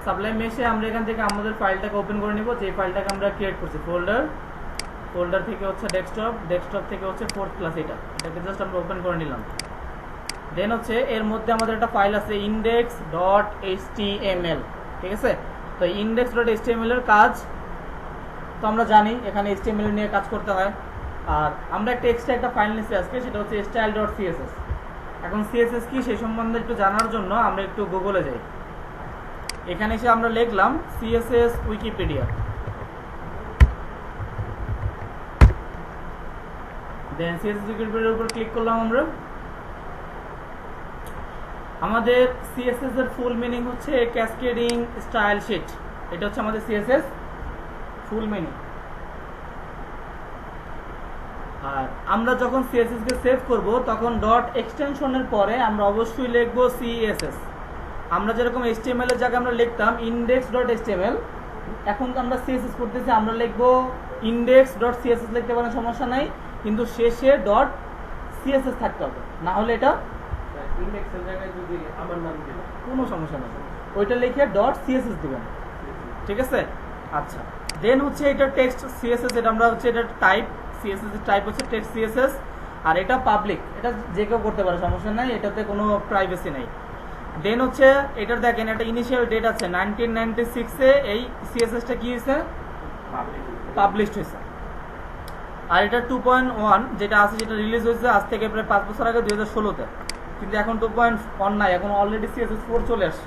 Sublime মেশে আমরা এখান থেকে আমাদের ফাইলটাকে ওপেন করে নিব, যে ফাইলটাকে আমরা ক্রিয়েট করছি। ফোল্ডার থেকে হচ্ছে ডেস্কটপ থেকে হচ্ছে 4th ক্লাস, এটাকে জাস্ট আমরা ওপেন করে নিলাম। দেন হচ্ছে এর মধ্যে আমাদের একটা ফাইল আছে index.html, ঠিক আছে। তো index.html এর কাজ তো আমরা জানি, এখানে HTML নিয়ে কাজ করতে হয়। আর আমরা একটা এক্সট্রা একটা ফাইল নিচ্ছি আজকে, সেটা হচ্ছে style.css। এখন CSS কি সেই সম্বন্ধে একটু জানার জন্য আমরা একটু গুগলে যাই। এখানে এসে আমরা লিখলাম CSS উইকিপিডিয়া, দেন CSS উইকিপিডিয়ার উপর ক্লিক করলাম আমরা। আমাদের CSS এর ফুল মিনিং হচ্ছে ক্যাসকেডিং স্টাইল শিট, এটা হচ্ছে আমাদের CSS ফুল মিনিং। আর আমরা যখন CSS কে সেভ করব তখন ডট এক্সটেনশনের পরে আমরা অবশ্যই লিখব CSS। আমরা যেরকম HTML এর জায়গায় আমরা লিখতাম index.html, এখন আমরা CSS করতেছি, আমরা লিখব index.css, লিখতে পারেন, সমস্যা নাই, কিন্তু শেষে ডট CSS থাকতে হবে, না হলে এটা ইন্ডেক্সের জায়গায় যদি আমার নাম দিলাম কোনো সমস্যা নেই, ওইটা লিখে ডট CSS দিবেন, ঠিক আছে। আচ্ছা, দেন হচ্ছে এটা টেক্সট CSS, এটা আমরা হচ্ছে এটা টাইপ CSS এর টাইপ হচ্ছে টেক্সট CSS, আর এটা পাবলিক, এটা যে কেউ করতে পারে, সমস্যা নাই, এটাতে কোনো প্রাইভেসি নাই। দেন হচ্ছে এটার দেখেন একটা ইনিশিয়াল ডেট আছে 1996 এ এই CSS টা কি হয়েছে, পাবলিশড হয়েছে। আর এটা 2.1 যেটা আছে, যেটা রিলিজ হয়েছে আজ থেকে প্রায় 5 বছর আগে 2016 তে, কিন্তু এখন 2.1 নাই, এখন অলরেডি CSS 4 চলে আসে।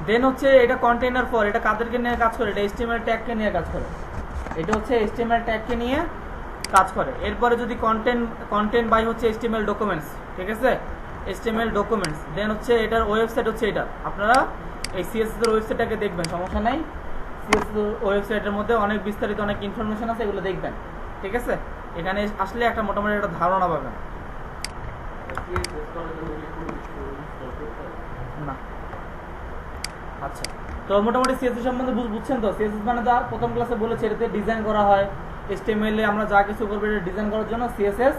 দেন হচ্ছে এটা কন্টেইনার ফর, এটা কাদেরকে নিয়ে কাজ করে, এটা HTML ট্যাগকে নিয়ে কাজ করে, এটা হচ্ছে HTML ট্যাগকে নিয়ে কাজ করে। এরপরে যদি কন্টেন্ট বাই হচ্ছে HTML ডকুমেন্টস, ঠিক আছে, HTML ডকুমেন্টস। দেন হচ্ছে এটার ওয়েবসাইট হচ্ছে এটা, আপনারা এই CSS এর ওয়েবসাইটটাকে দেখবেন, সমস্যা নাই, CSS ওয়েবসাইটের মধ্যে অনেক বিস্তারিত অনেক ইনফরমেশন আছে, এগুলো দেখবেন, ঠিক আছে। এখানে আসলে একটা মোটামুটি একটা ধারণা পাবেন। না, আচ্ছা, তো মোটামুটি CSS সম্বন্ধে বুঝছেন তো। CSS মানে তো প্রথম ক্লাসে বলেছে এটাতে ডিজাইন করা হয়, HTML এ আমরা যা কিছু করবো এটা ডিজাইন করার জন্য CSS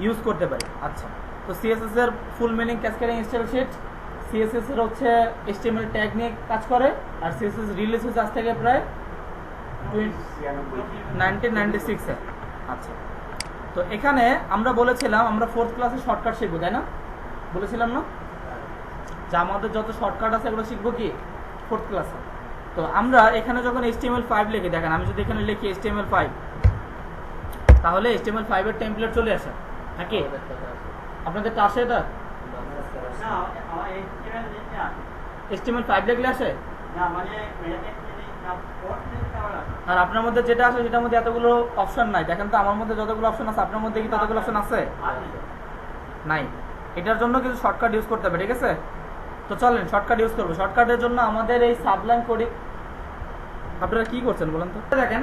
ইউজ করতে পারি। আচ্ছা, তো CSS এর full meaning cascading style sheet. CSS এর হচ্ছে HTML ট্যাগ নিয়ে কাজ করে, আর CSS রিলিজ হয়েছে আজ থেকে প্রায় 1996 এ। আচ্ছা, তো এখানে আমরা বলেছিলাম আমরা 4th ক্লাসে শর্টকাট শিখবো, তাই না? বলেছিলাম না যে আমাদের যত শর্টকাট আছে এগুলো শিখবো কি 4th ক্লাসে। তো আমরা এখানে যখন HTML5 লিখে, দেখেন আমি যদি এখানে লিখি HTML5, তাহলে HTML5 এর টেমপ্লেট চলে আসে নাকি? আপনাদের আসে এটা HTML5 লিখলে আসে? আর আপনার মধ্যে যেটা আসে সেটার মধ্যে এতগুলো অপশন নাই, দেখেন তো আমার মধ্যে যতগুলো অপশন আছে আপনার মধ্যে কি ততগুলো অপশন আছে? নাই। এটার জন্য কিছু শর্টকাট ইউজ করতে হবে, ঠিক আছে। তো চলেন শর্টকাট ইউজ করবো। শর্টকাটের জন্য আমাদের এই সাবলাইম কোডিং, আপনারা কি করছেন বলেন তো। দেখেন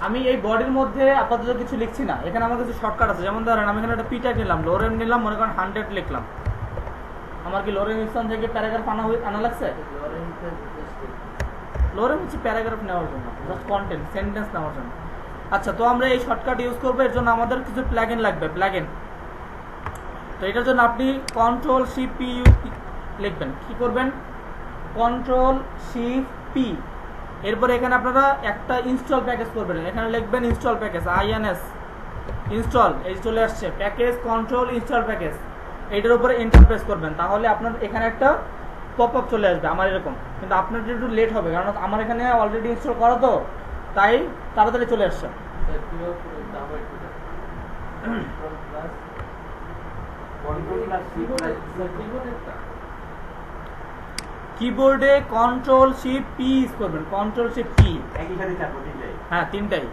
আমি এই বডির মধ্যে আপাতত কিছু লিখছি না, এখানে আমার কিছু শর্টকাট আছে। যেমন ধরেন আমি এখানে একটা পি ট্যাগ নিলাম, লোরেম নিলাম, মনে করেন 100 লিখলাম। আমার কি লোরেম স্থান থেকে প্যারাগ্রাফ আনা লাগছে? লোরেম হচ্ছে প্যারাগ্রাফ নেওয়ার জন্য, জাস্ট কন্টেন্ট সেন্টেন্স নেওয়ার জন্য। আচ্ছা, তো আমরা এই শর্টকাট ইউজ করবো, এর জন্য আমাদের কিছু প্লাগইন লাগবে, প্লাগইন। তো এটার জন্য আপনি Ctrl+Shift+P লিখবেন। কি করবেন? Ctrl+Shift+P, এরপরে এখানে আপনারা একটা ইনস্টল প্যাকেজ করবেন, এখানে লিখবেন ইনস্টল প্যাকেজ, INS ইনস্টল, এই চলে আসছে প্যাকেজ, কন্ট্রোল ইনস্টল প্যাকেজ, এইটার উপরে এন্টার প্রেস করবেন, তাহলে আপনার এখানে একটা পপ আপ চলে আসবে আমার এরকম। কিন্তু আপনার একটু লেট হবে, কারণ আমার এখানে অলরেডি ইনস্টল করা, তো তাই তাড়াতাড়ি চলে আসছে। কিবোর্ডে Ctrl+Shift+P করবেন, Ctrl+Shift+P, হ্যাঁ তিনটাই।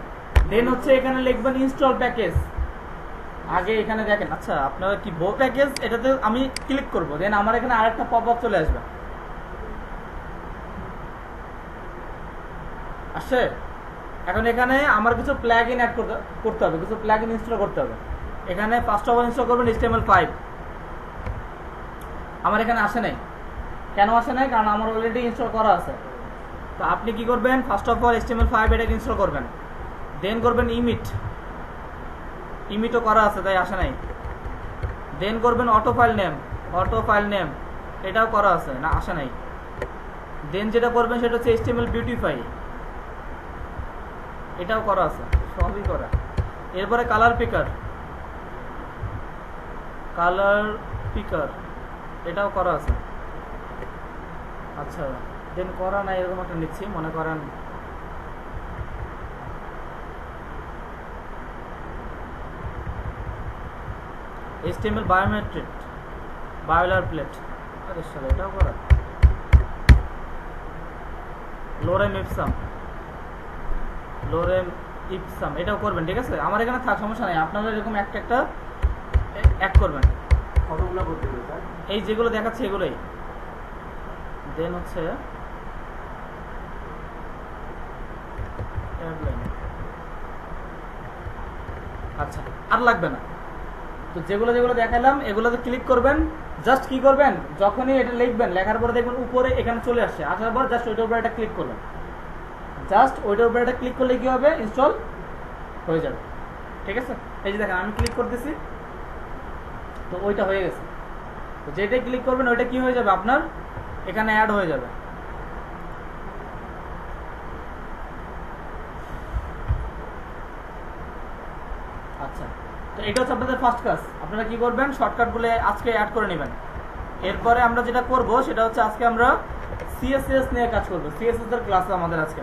দেন হচ্ছে এখানে লিখবেন ইনস্টল প্যাকেজ, আগে এখানে দেখেন। আচ্ছা, আপনারা কি প্যাকেজ, এটাতে আমি ক্লিক করব, দেন আমার এখানে আরেকটা পপ আপ চলে আসবে, আসছে। এখন এখানে আমার কিছু প্লাগইন অ্যাড করতে হবে, কিছু প্লাগইন ইনস্টল করতে হবে। এখানে ফার্স্ট অফ অল ইনস্টল করবেন HTML5, আমার এখানে আসে নাই। কেন আসে নাই? কারণ আমার অলরেডি ইনস্টল করা আছে। তো আপনি কি করবেন? ফার্স্ট অফ অল HTML5 এটাকে ইনস্টল করবেন, দেন করবেন ইমিটও করা আছে তাই আসে নাই। দেন করবেন অটো ফাইল নেম, এটাও করা আছে না, আসে নাই। দেন যেটা করবেন সেটা হচ্ছে HTML বিউটিফাই, এটাও করা আছে, সবই করা। এরপরে কালার পিকার, এটাও করা আছে। আচ্ছা, দেন করা না এরকম একটা নিচ্ছি, মনে করেন HTML বায়োমেট্রিক বায়োলার প্লেট, আরে শালা এটাও করা। লোরেম ইপসাম এটাও করবেন, ঠিক আছে? আমার এখানে থাক, সমস্যা নাই, আপনারা এরকম একটা একটা অ্যাড করবেন। কতগুলো করতে হবে স্যার? এই যেগুলো দেখাচ্ছে এগুলোই। দেন হচ্ছে আচ্ছা, আর লাগবে না। তো যেগুলো যেগুলো দেখালাম এগুলোতে ক্লিক করবেন। জাস্ট কি করবেন, যখনই এটা লিখবেন, লেখার পরে দেখবেন উপরে এখানে চলে আসছে, আসার পর জাস্ট ওইটার উপরে একটা ক্লিক করবেন। জাস্ট ওইটার উপরে একটা ক্লিক করলে কি হবে, ইনস্টল হয়ে যাবে, ঠিক আছে? এই যে দেখেন আমি ক্লিক করতেছি, তো ওইটা হয়ে গেছে। তো যেটাই ক্লিক করবেন ওইটা কি হয়ে যাবে, আপনার এখানে অ্যাড হয়ে যাবে। আচ্ছা, তো এটা হচ্ছে আপনাদের ফার্স্ট কাজ। আপনারা কি করবেন, শর্টকাটগুলো আজকে অ্যাড করে নেবেন। এরপরে আমরা যেটা করব সেটা হচ্ছে আজকে আমরা সিএসএস নিয়ে কাজ করব। সিএসএস এর ক্লাস আমাদের আজকে।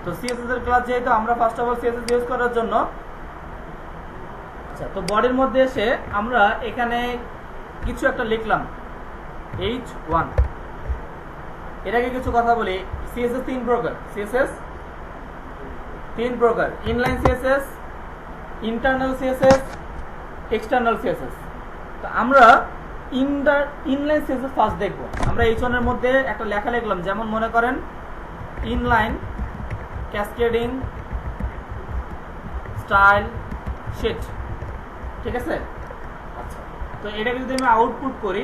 তো সিএসএস এর ক্লাস যেহেতু আমরা first of all CSS use করার জন্য, আচ্ছা, তো বডির মধ্যে এসে আমরা এখানে কিছু একটা লিখলাম H1। এর আগে কিছু কথা বলি, সিএসএস 3 প্রকার। সিএসএস 3 প্রকার: inline CSS, internal CSS, external CSS. তো আমরা ইনলাইন সিএসএস ফার্স্ট দেখব। আমরা H1 এর মধ্যে একটা লেখা লিখলাম, যেমন মনে করেন ইনলাইন ক্যাসকেডিং স্টাইল শিট, ঠিক আছে? আচ্ছা, তো এটাকে যদি আমি আউটপুট করি,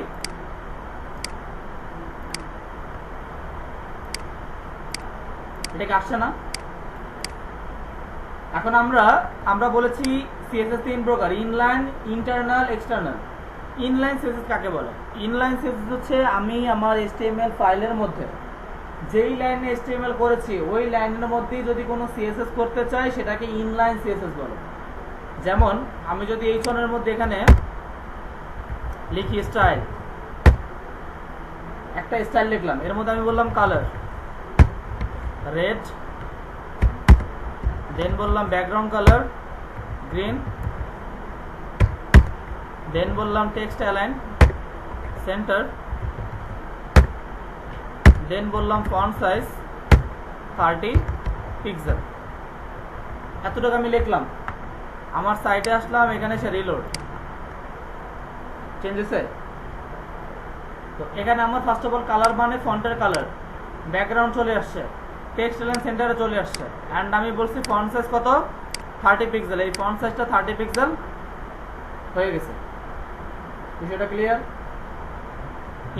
এটাকে আসছে না। এখন আমরা বলেছি সিএসএস 3 প্রকার: inline, internal, external. Inline CSS কাকে বলে? ইনলাইন সিএসএস হচ্ছে আমি আমার HTML ফাইলের মধ্যে যেই লাইনে HTML করেছি ওই লাইনের মধ্যেই যদি কোনো সিএসএস করতে চাই সেটাকে ইনলাইন সিএসএস বলে। যেমন আমি যদি H1 এর মধ্যে এখানে লিখি স্টাইল, একটা স্টাইল লিখলাম, এর মধ্যে আমি বললাম কালার রেড, দেন বললাম ব্যাকগ্রাউন্ড কালার গ্রিন, দেন বললাম টেক্সট অ্যালাইন সেন্টার, দেন বললাম ফন্ট সাইজ 30 পিক্সেল। এতটুকু আমি লিখলাম, আমার সাইটে আসলাম, এখানে এসে রিলোড চেঞ্জ হয়েছে। তো এখানে আমার ফার্স্ট অফ অল কালার মানে ফন্টের কালার, ব্যাকগ্রাউন্ড চলে আসছে, টেক্সট অ্যালাইন সেন্টারে চলে আসছে, অ্যান্ড আমি বলছি ফন্ট সাইজ কত, 30 পিক্সেল। এই ফন্ট সাইজটা 30 পিক্সেল হয়ে গেছে। বিষয়টা ক্লিয়ার?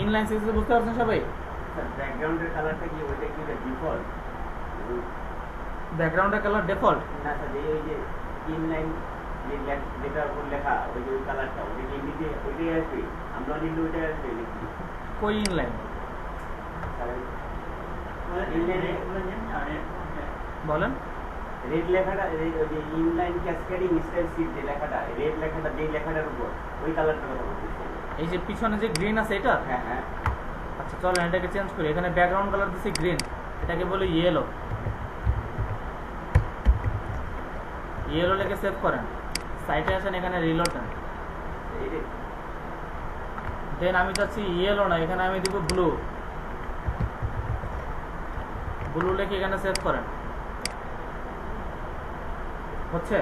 ইনলাইন সিএসএস বুঝতে পারছেন সবাই? ব্যাকগ্রাউন্ডের কালারটা কি, ওইটা কি ডিফল্ট? ব্যাকগ্রাউন্ডের কালার ডিফল্ট না স্যার, এই যে ইনলাইন যেটার উপর লেখা ওই যে কালারটা, ওইটা কি এমনিতে ওইটাই আসবে? আমরা নিলে ওইটাই আসবে লিখি। কই ইনলাইন বলেন? রেড লেখাটা, ওই যে ইনলাইন ক্যাসকেডিং স্টাইল শিট যে লেখাটা, রেড লেখাটা যেই লেখাটার উপর ওই কালারটা কথা বলতেছি। এই যে পিছনে যে গ্রিন আছে এটা? হ্যাঁ হ্যাঁ। আচ্ছা চলেন এটাকে চেঞ্জ করি। এখানে ব্যাকগ্রাউন্ড কালার দিছি গ্রিন, এটাকে বলি ইয়েলো। ইয়েলো লিখে সেভ করেন, সাইটে আসেন, এখানে রিলোড দেন। দেন আমি চাচ্ছি ইয়েলো না, এখানে আমি দিব ব্লু। ব্লু লিখে এখানে সেভ করেন। হচ্ছে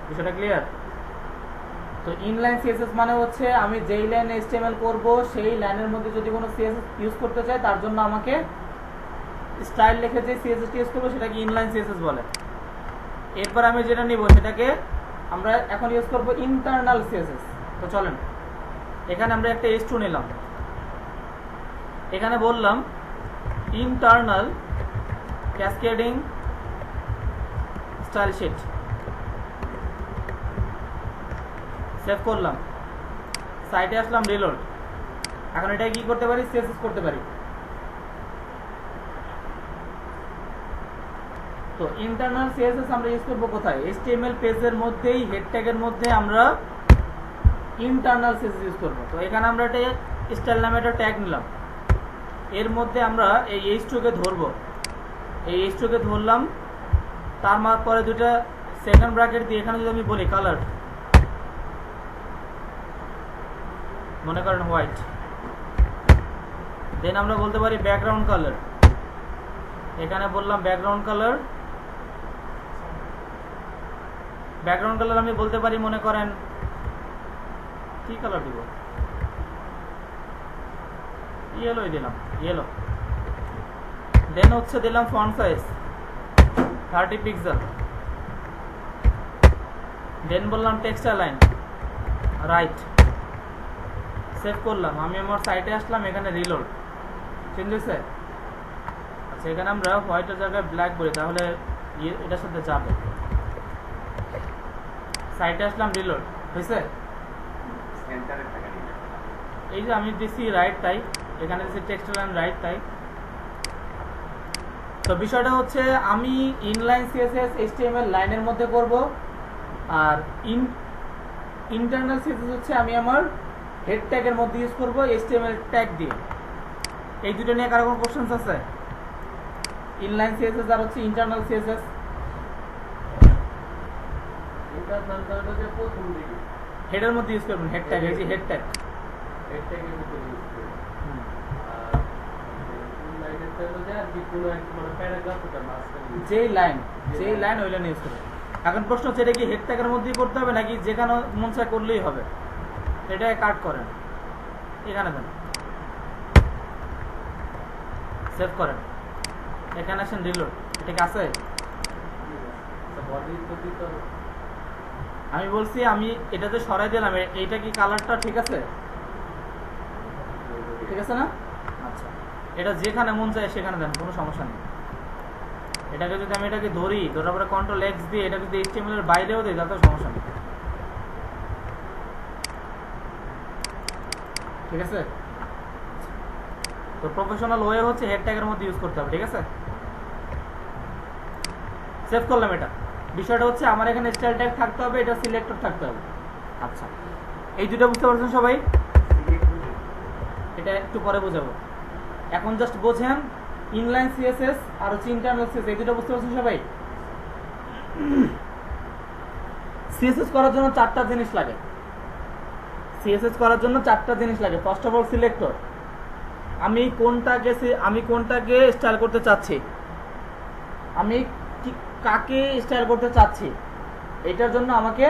বিষয়টা ক্লিয়ার? তো ইনলাইন সিএসএস মানে হচ্ছে আমি যেই লাইনে HTML করব সেই লাইনের মধ্যে যদি কোনো সিএসএস ইউজ করতে চাই তার জন্য আমাকে স্টাইল লিখে যে সিএসএস ইউজ করব সেটাকে ইনলাইন সিএসএস বলে। এরপর আমি যেটা নিব সেটাকে আমরা এখন ইউজ করব ইন্টারনাল সিএসএস। তো চলেন এখানে আমরা একটা H2 নিলাম, এখানে বললাম internal cascading style sheet, save করলাম, সাইটে আসলাম, রিলোড। এখন এটা কি করতে পারি, সিএসএস করতে পারি। তো ইন্টারনাল সিএসএস আমরা ইউজ করব কোথায়, এইচটিএমএল পেজের মধ্যেই হেড ট্যাগের মধ্যে আমরা ইন্টারনাল সিএসএস ইউজ করব। তো এখানে আমরা একটা স্টাইল নামে একটা ট্যাগ নিলাম, এর মধ্যে আমরা এই h2 কে ধরব, এই h2 কে ধরলাম, তার পরে দুটা সেকেন্ড ব্র্যাকেট দিয়ে এখানে যদি আমি বলি কালার, মনে করেন হোয়াইট, দেন আমরা বলতে পারি ব্যাকগ্রাউন্ড কালার, এখানে বললাম ব্যাকগ্রাউন্ড কালার, ব্যাকগ্রাউন্ড কালার আমি বলতে পারি মনে করেন কি কালার দিব, ইয়েলোই দিলাম, ইয়েলো। দেন হচ্ছে দিলাম ফন্ট সাইজ 30 পিক্সেল, দেন বললাম টেক্সট অ্যালাইন রাইট, সেভ করলাম। আমি আমার সাইটে আসলাম, এখানে রিলোড চেঞ্জ হয়েছে। আচ্ছা, এখানে আমরা হোয়াইটের জায়গায় ব্ল্যাক বলি, তাহলে এটার সাথে যাবে। সাইটে আসলাম, রিলোড হয়েছে। এই যে আমি দিছি রাইট, তাই এখানে দিছি টেক্সট অ্যালাইন রাইট, তাই। তো বিষয়টা হচ্ছে আমি ইনলাইন সিএসএস এইচটিএমএল লাইনের মধ্যে করব, আর ইন্টারনাল সিএসএস হচ্ছে আমি আমার হেড ট্যাগের মধ্যে ইউজ করব এইচটিএমএল ট্যাগ দিয়ে। এই দুটো নিয়ে কারো কোনো কোশ্চেনস আছে? ইনলাইন সিএসএস আর হচ্ছে ইন্টারনাল সিএসএস। হেডের মধ্যে ইউজ করবেন, হেড ট্যাগ, এই যে হেড ট্যাগ, হেড ট্যাগের ভিতরে ইউজ করব। ইনলাইনের মধ্যে আর কি কোনো এক মানে প্যারাগ্রাফ ওটা মাঝখানে যেই লাইন ওই লাইন ইউজ করবেন। এখন প্রশ্ন হচ্ছে এটা কি হেড ট্যাগের মধ্যেই করতে হবে নাকি যেখানে মন চায় করলেই হবে? এটা কাট করেন, এখানে দেন, সেভ করেন, এখানে আসেন রিলোড, এটা কি আছে? বডি তো দিতে হবে। আমি বলছি আমি এটাতে সরাই দিলাম, এইটা কি কালারটা ঠিক আছে? ঠিক আছে না? আচ্ছা, এটা যেখানে মন চায় সেখানে দেন, কোনো সমস্যা নেই। এটাকে যদি আমি এটাকে ধরি, ধরার পরে কন্ট্রোল এক্স দিয়ে এটা যদি এইচটিএমএল এর বাইরেও দিই তাতেও সমস্যা নেই। ঠিক আছে? তো প্রফেশনাল ওয়ে হচ্ছে হেড ট্যাগের মধ্যে ইউজ করতে হবে, ঠিক আছে? সেভ করলাম এটা। বিষয়টা হচ্ছে আমার এখানে স্টাইল ট্যাগ থাকতে হবে, এটা সিলেক্টর থাকতে হবে। আচ্ছা, এই দুটো বুঝতে পারছেন সবাই? এটা একটু পরে বোঝাবো, এখন জাস্ট বোঝেন ইনলাইন সিএসএস আর হচ্ছে ইন্টারনাল সিএসএস, এই দুটো বুঝতে পারছেন সবাই? সিএসএস করার জন্য চারটা জিনিস লাগে, সিএসএস করার জন্য চারটা জিনিস লাগে। ফার্স্ট অফ অল সিলেক্টর, আমি কোনটাকে স্টাইল করতে চাচ্ছি, আমি কাকে স্টাইল করতে চাচ্ছি, এটার জন্য আমাকে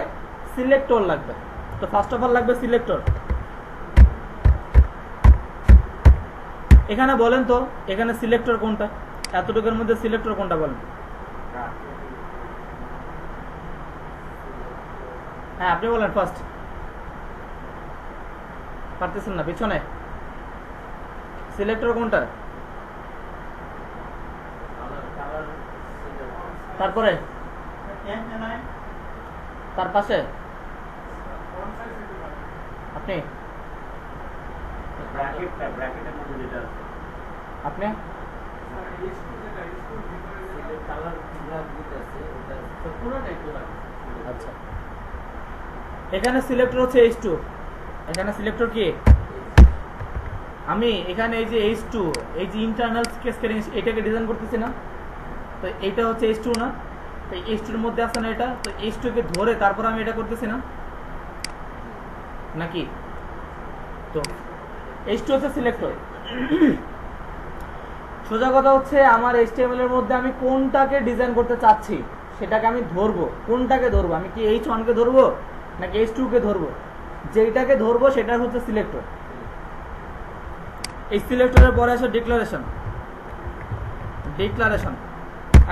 সিলেক্টর লাগবে। তো ফার্স্ট অফ অল লাগবে সিলেক্টর। এখানে বলেন তো, এখানে সিলেক্টর কোনটা, এতটুকুর মধ্যে সিলেক্টর কোনটা বলেন? হ্যাঁ, আপনি বলেন ফার্স্ট। পারতেছেন না, পিছনে সিলেক্টর কোনটা? তারপরে তার পাশে আপনি আপনি আচ্ছা, এখানে সিলেক্টর হচ্ছে H2, এখানে সিলেক্টর কি? আমি এখানে এই যে H2, এই যে ইন্টারনাল স্কেচ এটাকে ডিজাইন করতেছি না, তো এইটা হচ্ছে H2 না, তো H2 এর মধ্যে আছে না এটা, তো H2 কে ধরে তারপর আমি এটা করতেছি না নাকি? তো H2 হচ্ছে সিলেক্টর। সোজা কথা হচ্ছে আমার HTML এর মধ্যে আমি কোনটাকে ডিজাইন করতে চাচ্ছি সেটাকে আমি ধরবো। কোনটাকে ধরবো? আমি কি H1 কে ধরবো নাকি H2 কে ধরবো? যেটাকে ধরবো সেটা হচ্ছে সিলেক্টর। এই সিলেক্টরের পরে আসে ডিক্লারেশন।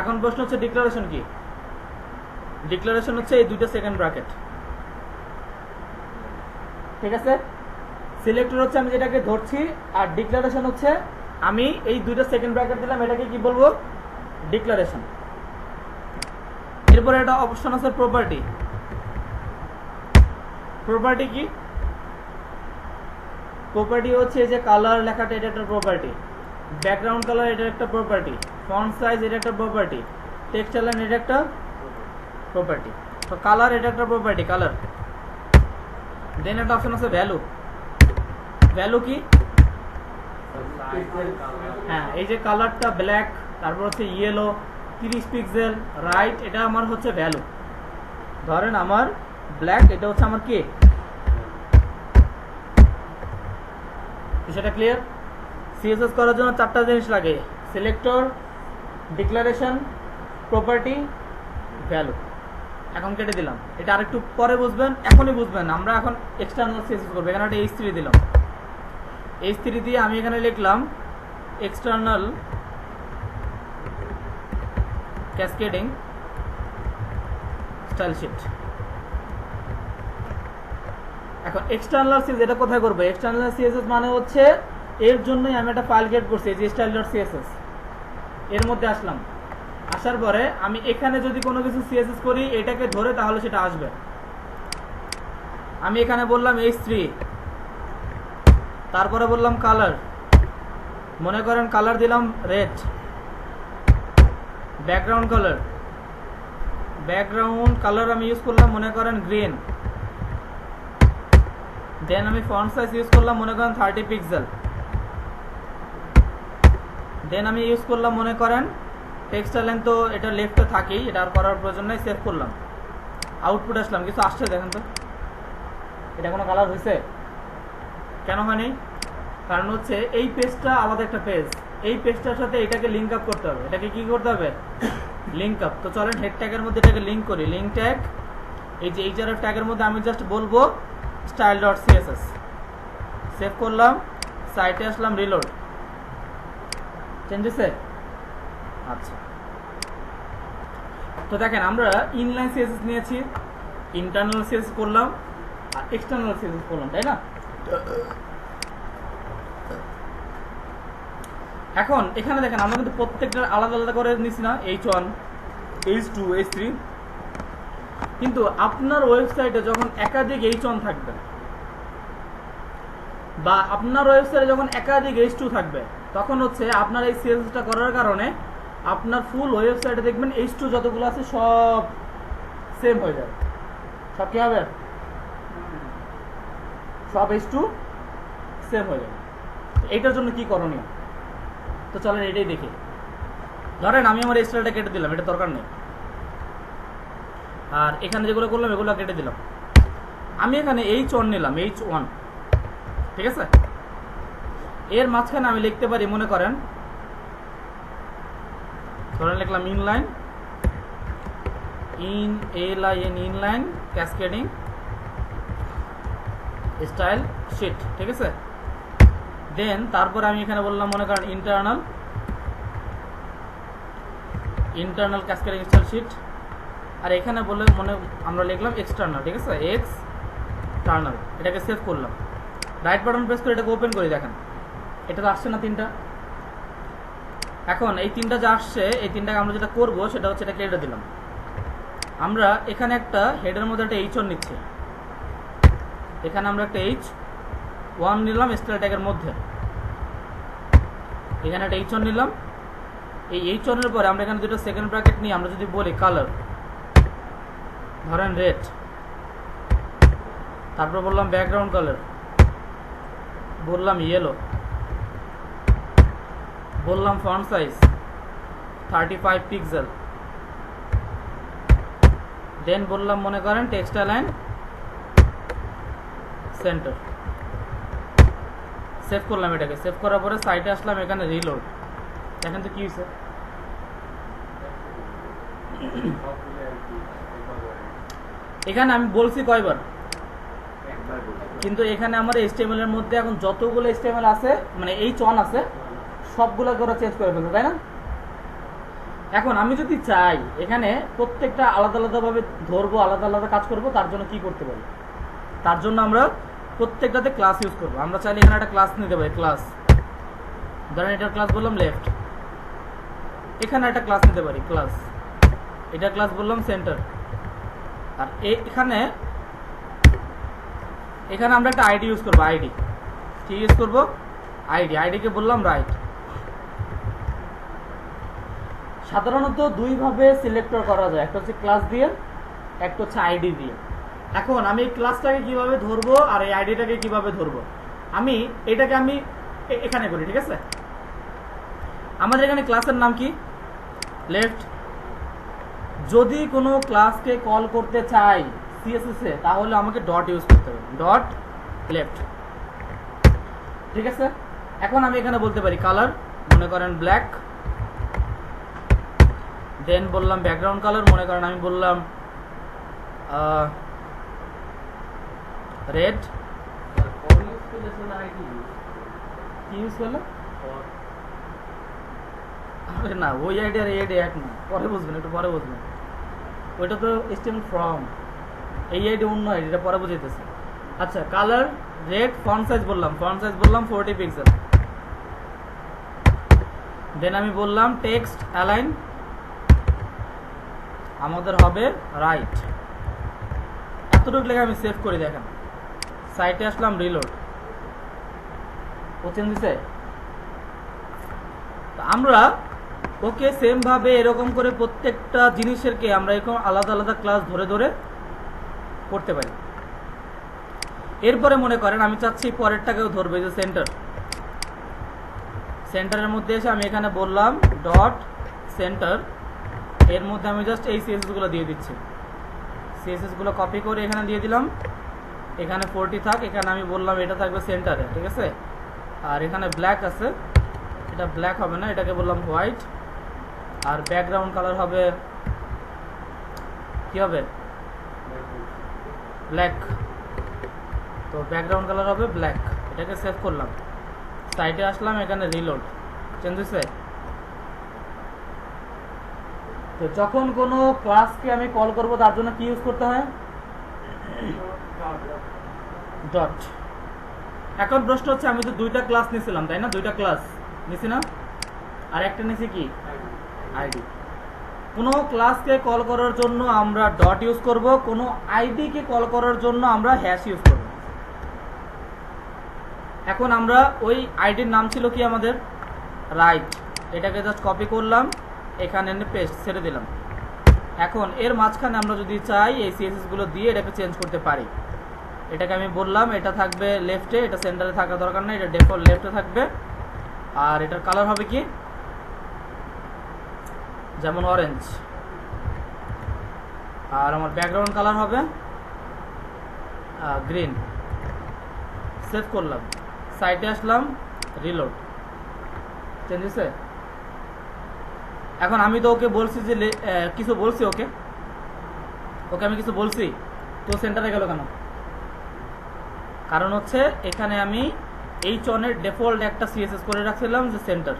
এখন প্রশ্ন হচ্ছে ডিক্লারেশন কি? ডিক্লারেশন হচ্ছে এই দুইটা সেকেন্ড ব্র্যাকেট, ঠিক আছে? সিলেক্টর হচ্ছে আমি যেটাকে ধরছি, আর ডিক্লারেশন হচ্ছে আমি এই দুইটা সেকেন্ড ব্র্যাকেট দিলাম, এটাকে কি বলবো? ডিক্লারেশন। এরপরে একটা অপশন আছে প্রপার্টি। প্রপার্টি কি? প্রপার্টি হচ্ছে এই যে কালার লেখাটা, এটা একটা প্রপার্টি। ব্যাকগ্রাউন্ড কালার এটা একটা প্রপার্টি। ফন্ট সাইজ এটা একটা প্রপার্টি। টেক্সট লাইন এটা একটা প্রপার্টি। তো কালার এটা একটা প্রপার্টি, কালার। দেন একটা অপশন আছে ভ্যালু। ভ্যালু কি? হ্যাঁ, এই যে কালারটা ব্ল্যাক, তারপর হচ্ছে ইয়েলো, 30 পিক্সেল, রাইট, এটা আমার হচ্ছে ভ্যালু। ধরেন আমার ব্ল্যাক, এটা হচ্ছে আমার কি, বিষয়টা ক্লিয়ার? সিএসএস করার জন্য 4টা জিনিস লাগে: সিলেক্টর, ডিক্লারেশন, প্রপার্টি, ভ্যালু। এখন কেটে দিলাম। এটা আরেকটু পরে বুঝবেন, এখনই বুঝবেন। আমরা এখন এক্সটার্নাল সিএসএস করবো। এখানে একটা H3 দিলাম। H3 দিয়ে আমি এখানে লিখলাম এক্সটার্নাল ক্যাসকেডিং স্টাইল শিট। এখন এক্সটার্নাল সিএসএস এটা কোথায় করবো? এক্সটার্নাল সিএসএস মানে হচ্ছে এর জন্যই আমি একটা ফাইল ক্রিয়েট করছি, যে style.css। এর মধ্যে আসলাম, আসার পরে আমি এখানে যদি কোনো কিছু সিএসএস করি এটাকে ধরে, তাহলে সেটা আসবে। আমি এখানে বললাম H3, তারপরে বললাম কালার, মনে করেন কালার দিলাম red. Background colour, background colour আমি ইউজ করলাম মনে করেন গ্রিন। দেন আমি ফন্ট সাইজ ইউজ করলাম মনে করেন 30 পিক্সেল। দেন আমি ইউজ করলাম মনে করেন টেক্সট লাইন, তো এটা লেফটে থাকেই, এটা আর করার প্রয়োজন নাই। সেভ করলাম, আউটপুট আসলাম, কিছু আসছে দেখেন তো। এটা কোনো কালার হয়েছে? কেন হয়নি? কারণ হচ্ছে এই পেজটা আলাদা একটা পেজ, এই পেজটার সাথে এটাকে লিঙ্ক আপ করতে হবে। এটাকে কি করতে হবে? Link up. তো চলেন হেড ট্যাগের মধ্যে এটাকে লিঙ্ক করি। লিঙ্ক ট্যাগ, এই যে এইচআরএফ ট্যাগের মধ্যে আমি জাস্ট বলবো style.css। সেভ করলাম, সাইটে আসলাম, রিলোড, চেঞ্জ হয়েছে? আচ্ছা, তো দেখেন আমরা ইনলাইন সিএসএস নিয়েছি, ইন্টারনাল সিএসএস করলাম, আর এক্সটার্নাল সিএসএস করলাম, তাই না? এখন এখানে দেখেন আমরা কিন্তু প্রত্যেকটা আলাদা আলাদা করে নিছি না, H1, H2, H3। কিন্তু আপনার ওয়েবসাইটে যখন একাধিক H1 থাকবে, বা আপনার ওয়েবসাইটে যখন একাধিক H2 থাকবে, তখন হচ্ছে আপনার এই সিএসএসটা করার কারণে আপনার ফুল ওয়েবসাইটে দেখবেন H2 যতগুলো আছে সব সেম হয়ে যাবে। সব কি হবে? সব H2 সেম হয়ে যাবে। এইটার জন্য কি করণীয়? তো চলেন এটাই দেখি। ধরেন আমি আমার স্টাইলটা কেটে দিলাম, এটা দরকার নেই। আর এখানে যেগুলো করলাম এগুলো কেটে দিলাম। আমি এখানে H1 নিলাম, H1, ঠিক আছে? এর মাঝখানে আমি লিখতে পারি মনে করেন, ধরেন লিখলাম inline, inline cascading style sheet, ঠিক আছে? দেন তারপর আমি এখানে বললাম মনে করেন ইন্টারনাল ক্যাসকেডিং স্টাইল শিট। আর এখানে বলে আমরা লিখলাম এক্সটার্নাল, ঠিক আছে? এক্সটার্নাল। এটাকে সেভ করলাম, রাইট বাটন প্রেস করে এটাকে ওপেন করে দেখেন, এটা তো আসছে না 3টা। এখন এই 3টা যা আসছে, এই 3টাকে আমরা যেটা করবো সেটা হচ্ছে এটা কেটে দিলাম। আমরা এখানে একটা হেডের মধ্যে একটা H1 নিচ্ছি, এখানে আমরা একটা H1 নিলাম স্টাইল ট্যাগের মধ্যে, এখানে একটা H1 নিলাম। এই H1 এর পরে আমরা এখানে দুটো সেকেন্ড ব্র্যাকেট নিয়ে আমরা যদি বলি কালার, ধরেন রেড, তারপর বললাম ব্যাকগ্রাউন্ড কালার, বললাম ইয়েলো, বললাম ফন্ট সাইজ 35 পিক্সেল, দেন বললাম মনে করেন টেক্সট লাইন সেন্টার। সেভ করলাম এটাকে। সেভ করার পরে সাইটে আসলাম, এখানে রিলোড। দেখেন তো কি হয়েছে। এখানে আমি বলছি কয়বার, কিন্তু এখানে আমার HTML এর মধ্যে এখন যতগুলো HTML আছে, মানে H1 আছে, সবগুলোকে ওরা চেঞ্জ করে ফেলবে, তাই না? এখন আমি যদি চাই এখানে প্রত্যেকটা আলাদা আলাদাভাবে ধরবো, আলাদা আলাদা কাজ করব, তার জন্য কি করতে পারি? তার জন্য আমরা প্রত্যেকটাতে ক্লাস ইউজ করবো। আমরা চাইলে এখানে একটা ক্লাস নিতে পারি, ক্লাস, ধরেন এটার ক্লাস বললাম লেফট, এখানে একটা ক্লাস নিতে পারি ক্লাস, এটার ক্লাস বললাম সেন্টার। আর এখানে আমরা একটা আইডি ইউজ করবো, আইডি। কি ইউজ করব? আইডি কে বললাম রাইট। সাধারণত দুই ভাবে সিলেক্টর করা যায়, একটা হচ্ছে ক্লাস দিয়ে, একটা হচ্ছে আইডি দিয়ে। এখন আমি এই ক্লাসটাকে কিভাবে ধরবো আর এই আইডিটাকে কিভাবে ধরবো, এটাকে আমি এখানে করি, ঠিক আছে? আমাদের এখানে ক্লাসের নাম কি? লেফট। যদি কোনো ক্লাসকে কল করতে চাই সিএসএস এ, তাহলে আমাকে ডট ইউজ করতে হবে, ডট লেফট, ঠিক আছে? এখন আমি এখানে বলতে পারি কালার, মনে করেন ব্ল্যাক, দেন বললাম ব্যাকগ্রাউন্ড কালার, মনে করেন আমি বললাম রেড। ফর ইউজ করতেছেন আইডি কি ইউজ করলো? আরে না, ওই আইডি আর এই আইডি এক না, পরে বুঝবেন, একটু পরে বুঝবেন। ওইটা তো স্টেম ফ্রম, এই আইডি অন্য আইডি, এটা পরে বুঝাইতেছে। আচ্ছা, কালার রেড, ফন্ট সাইজ বললাম 40 পিক্সেল। দেন আমি বললাম টেক্সট অ্যালাইন, আমাদের হবে রাইট। এতটুকু লেখা আমি সেভ করে দেখেন, সাইটে আসলাম, রিলোড, ও চেঞ্জ দিছে। আমরা ওকে সেম ভাবে এরকম করে প্রত্যেকটা জিনিসের কে আমরা এরকম আলাদা আলাদা ক্লাস ধরে ধরে করতে পারি। এরপরে মনে করেন আমি চাচ্ছি পরেরটাকেও ধরবে, যে সেন্টার। সেন্টারের মধ্যে এসে আমি এখানে বললাম ডট সেন্টার, এর মধ্যে আমি জাস্ট এই সিএসএস গুলো দিয়ে দিচ্ছি। সিএসএস গুলো কপি করে এখানে দিয়ে দিলাম, এখানে 40 থাক, এখানে আমি বললাম এটা থাকবে সেন্টারে, ঠিক আছে? আর এখানে ব্ল্যাক আছে, এটা ব্ল্যাক হবে না, এটাকে বললাম হোয়াইট। আর ব্যাকগ্রাউন্ড কালার হবে কি হবে? ব্ল্যাক। তো ব্যাকগ্রাউন্ড কালার হবে ব্ল্যাক, এটাকে সেভ করলাম, সাইটে আসলাম, এখানে রিলোড, চেঞ্জ হয়েছে। তো যখন কোনো ক্লাসকে আমি কল করব তার জন্য কি ইউজ করতে হয়? ডট। এখন প্রশ্ন হচ্ছে, আমি তো দুইটা ক্লাস নিয়েছিলাম, তাই না? দুইটা ক্লাস নিছি না? আর একটা নিছি কি? আইডি। কোনো ক্লাসকে কল করার জন্য আমরা ডট ইউজ করব, কোনো আইডি কে কল করার জন্য আমরা হ্যাশ ইউজ করব। এখন আমরা ওই আইডির নাম ছিল কি আমাদের? রাইট। এটাকে জাস্ট কপি করলাম, এখানে এনে পেস্ট ছেড়ে দিলাম। এখন এর মাঝখানে আমরা যদি চাই এই সিএসএস গুলো দিয়ে এটাকে চেঞ্জ করতে পারি। এটাকে আমি বললাম এটা থাকবে লেফটে, এটা সেন্টারে থাকা দরকার নেই, এটা ডিফল্ট লেফটে থাকবে। আর এটার কালার হবে কি? যেমন অরেঞ্জ। আর আমার ব্যাকগ্রাউন্ড কালার হবে গ্রিন। সেভ করলাম, সাইটে আসলাম, রিলোড, চেঞ্জ হয়েছে। এখন আমি তো ওকে বলছি যে কিছু বলছি, ওকে আমি কিছু বলছি, তো সেন্টারে গেল কেন? কারণ হচ্ছে এখানে আমি এই চনের ডিফল্ট একটা সিএসএস করে রাখছিলাম যে সেন্টার,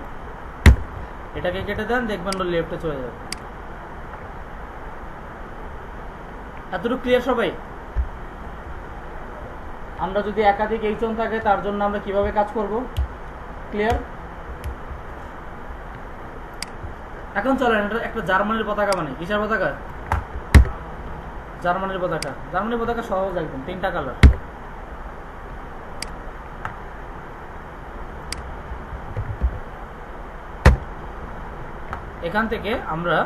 এটাকে কেটে দেন, দেখবেন লেফটে চলে যাবে। এতটুকু ক্লিয়ার সবাই? আমরা যদি একাধিক এই চন থাকে তার জন্য আমরা কিভাবে কাজ করব, ক্লিয়ার? এখন চলেন একটা জার্মানির পতাকা বানাই। কিসের পতাকা? জার্মানির পতাকা। জার্মানির পতাকা সহজ একদম, 3টা কালার। এখান থেকে আমরা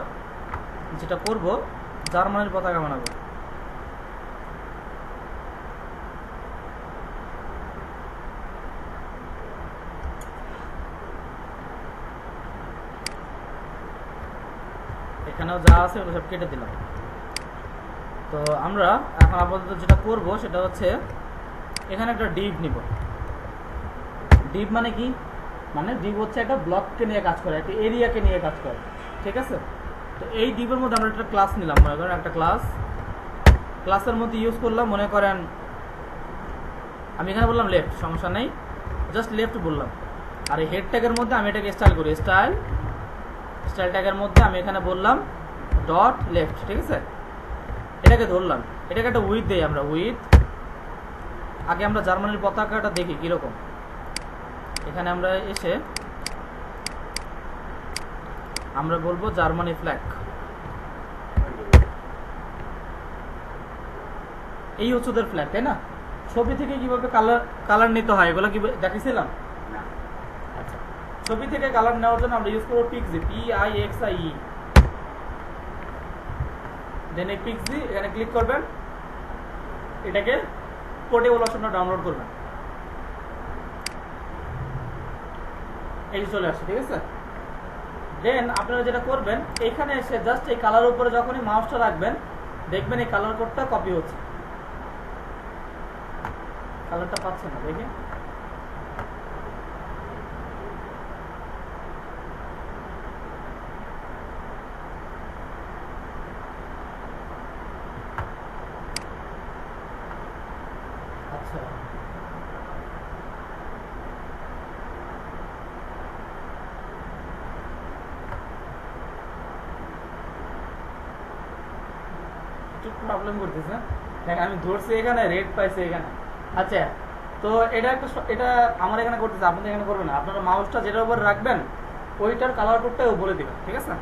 যেটা করব, জার্মানির পতাকা বানাবো। এখানেও যা আছে ওগুলো সব কেটে দিলাম। তো আমরা এখন আপাতত যেটা করব সেটা হচ্ছে এখানে একটা ডিভ নিব। ডিভ মানে কি? মানে ডিভ হচ্ছে একটা ব্লককে নিয়ে কাজ করে, একটা এরিয়াকে নিয়ে কাজ করে, ঠিক আছে? তো এই ডিভের মধ্যে আমরা একটা ক্লাস নিলাম, মনে করেন একটা ক্লাসের মধ্যে ইউজ করলাম, মনে করেন আমি এখানে বললাম লেফট, সমস্যা নেই, জাস্ট লেফট বললাম। আর এই হেড ট্যাগের মধ্যে আমি এটাকে স্টাইল করি, স্টাইল ট্যাগের মধ্যে আমি এখানে বললাম ডট লেফট, ঠিক আছে? এটাকে ধরলাম, এটাকে একটা উইথ দেই আমরা, উইথ। আগে আমরা জার্মানির পতাকাটা দেখি কিরকম। এখানে আমরা এসে আমরা বলবো জার্মানি ফ্ল্যাগ। এই হচ্ছে ওদের ফ্ল্যাগ, তাই না? ছবি থেকে কিভাবে কালার নিতে হয় এগুলো কি দেখেছিলাম? না। আচ্ছা, ছবি থেকে কালার নেওয়ার জন্য আমরা ইউজ করবো পিক্সি, PIXIE। দেন এই পিক্সি এখানে ক্লিক করবেন, এটাকে পোর্টেবল অপশনটা ডাউনলোড করবেন, এই চলে আসছে, ঠিক আছে। দেন আপনারা যেটা করবেন, এখানে এসে জাস্ট এই কালার উপরে যখনই মাউসটা রাখবেন, দেখবেন এই কালার কোডটা কপি হচ্ছে। কালারটা পাচ্ছে না, দেখে আচ্ছা একটু প্রবলেম করতেছে। দেখ আমি ধরছি এখানে, রেড পাইছে এখানে। আচ্ছা, তো এটা আমার এখানে করতেছে, আপনাদের এখানে করবেন না। আপনারা মাউসটা যেটার উপর রাখবেন ওইটার কালার কোডটাও বলে দিবেন, ঠিক আছে।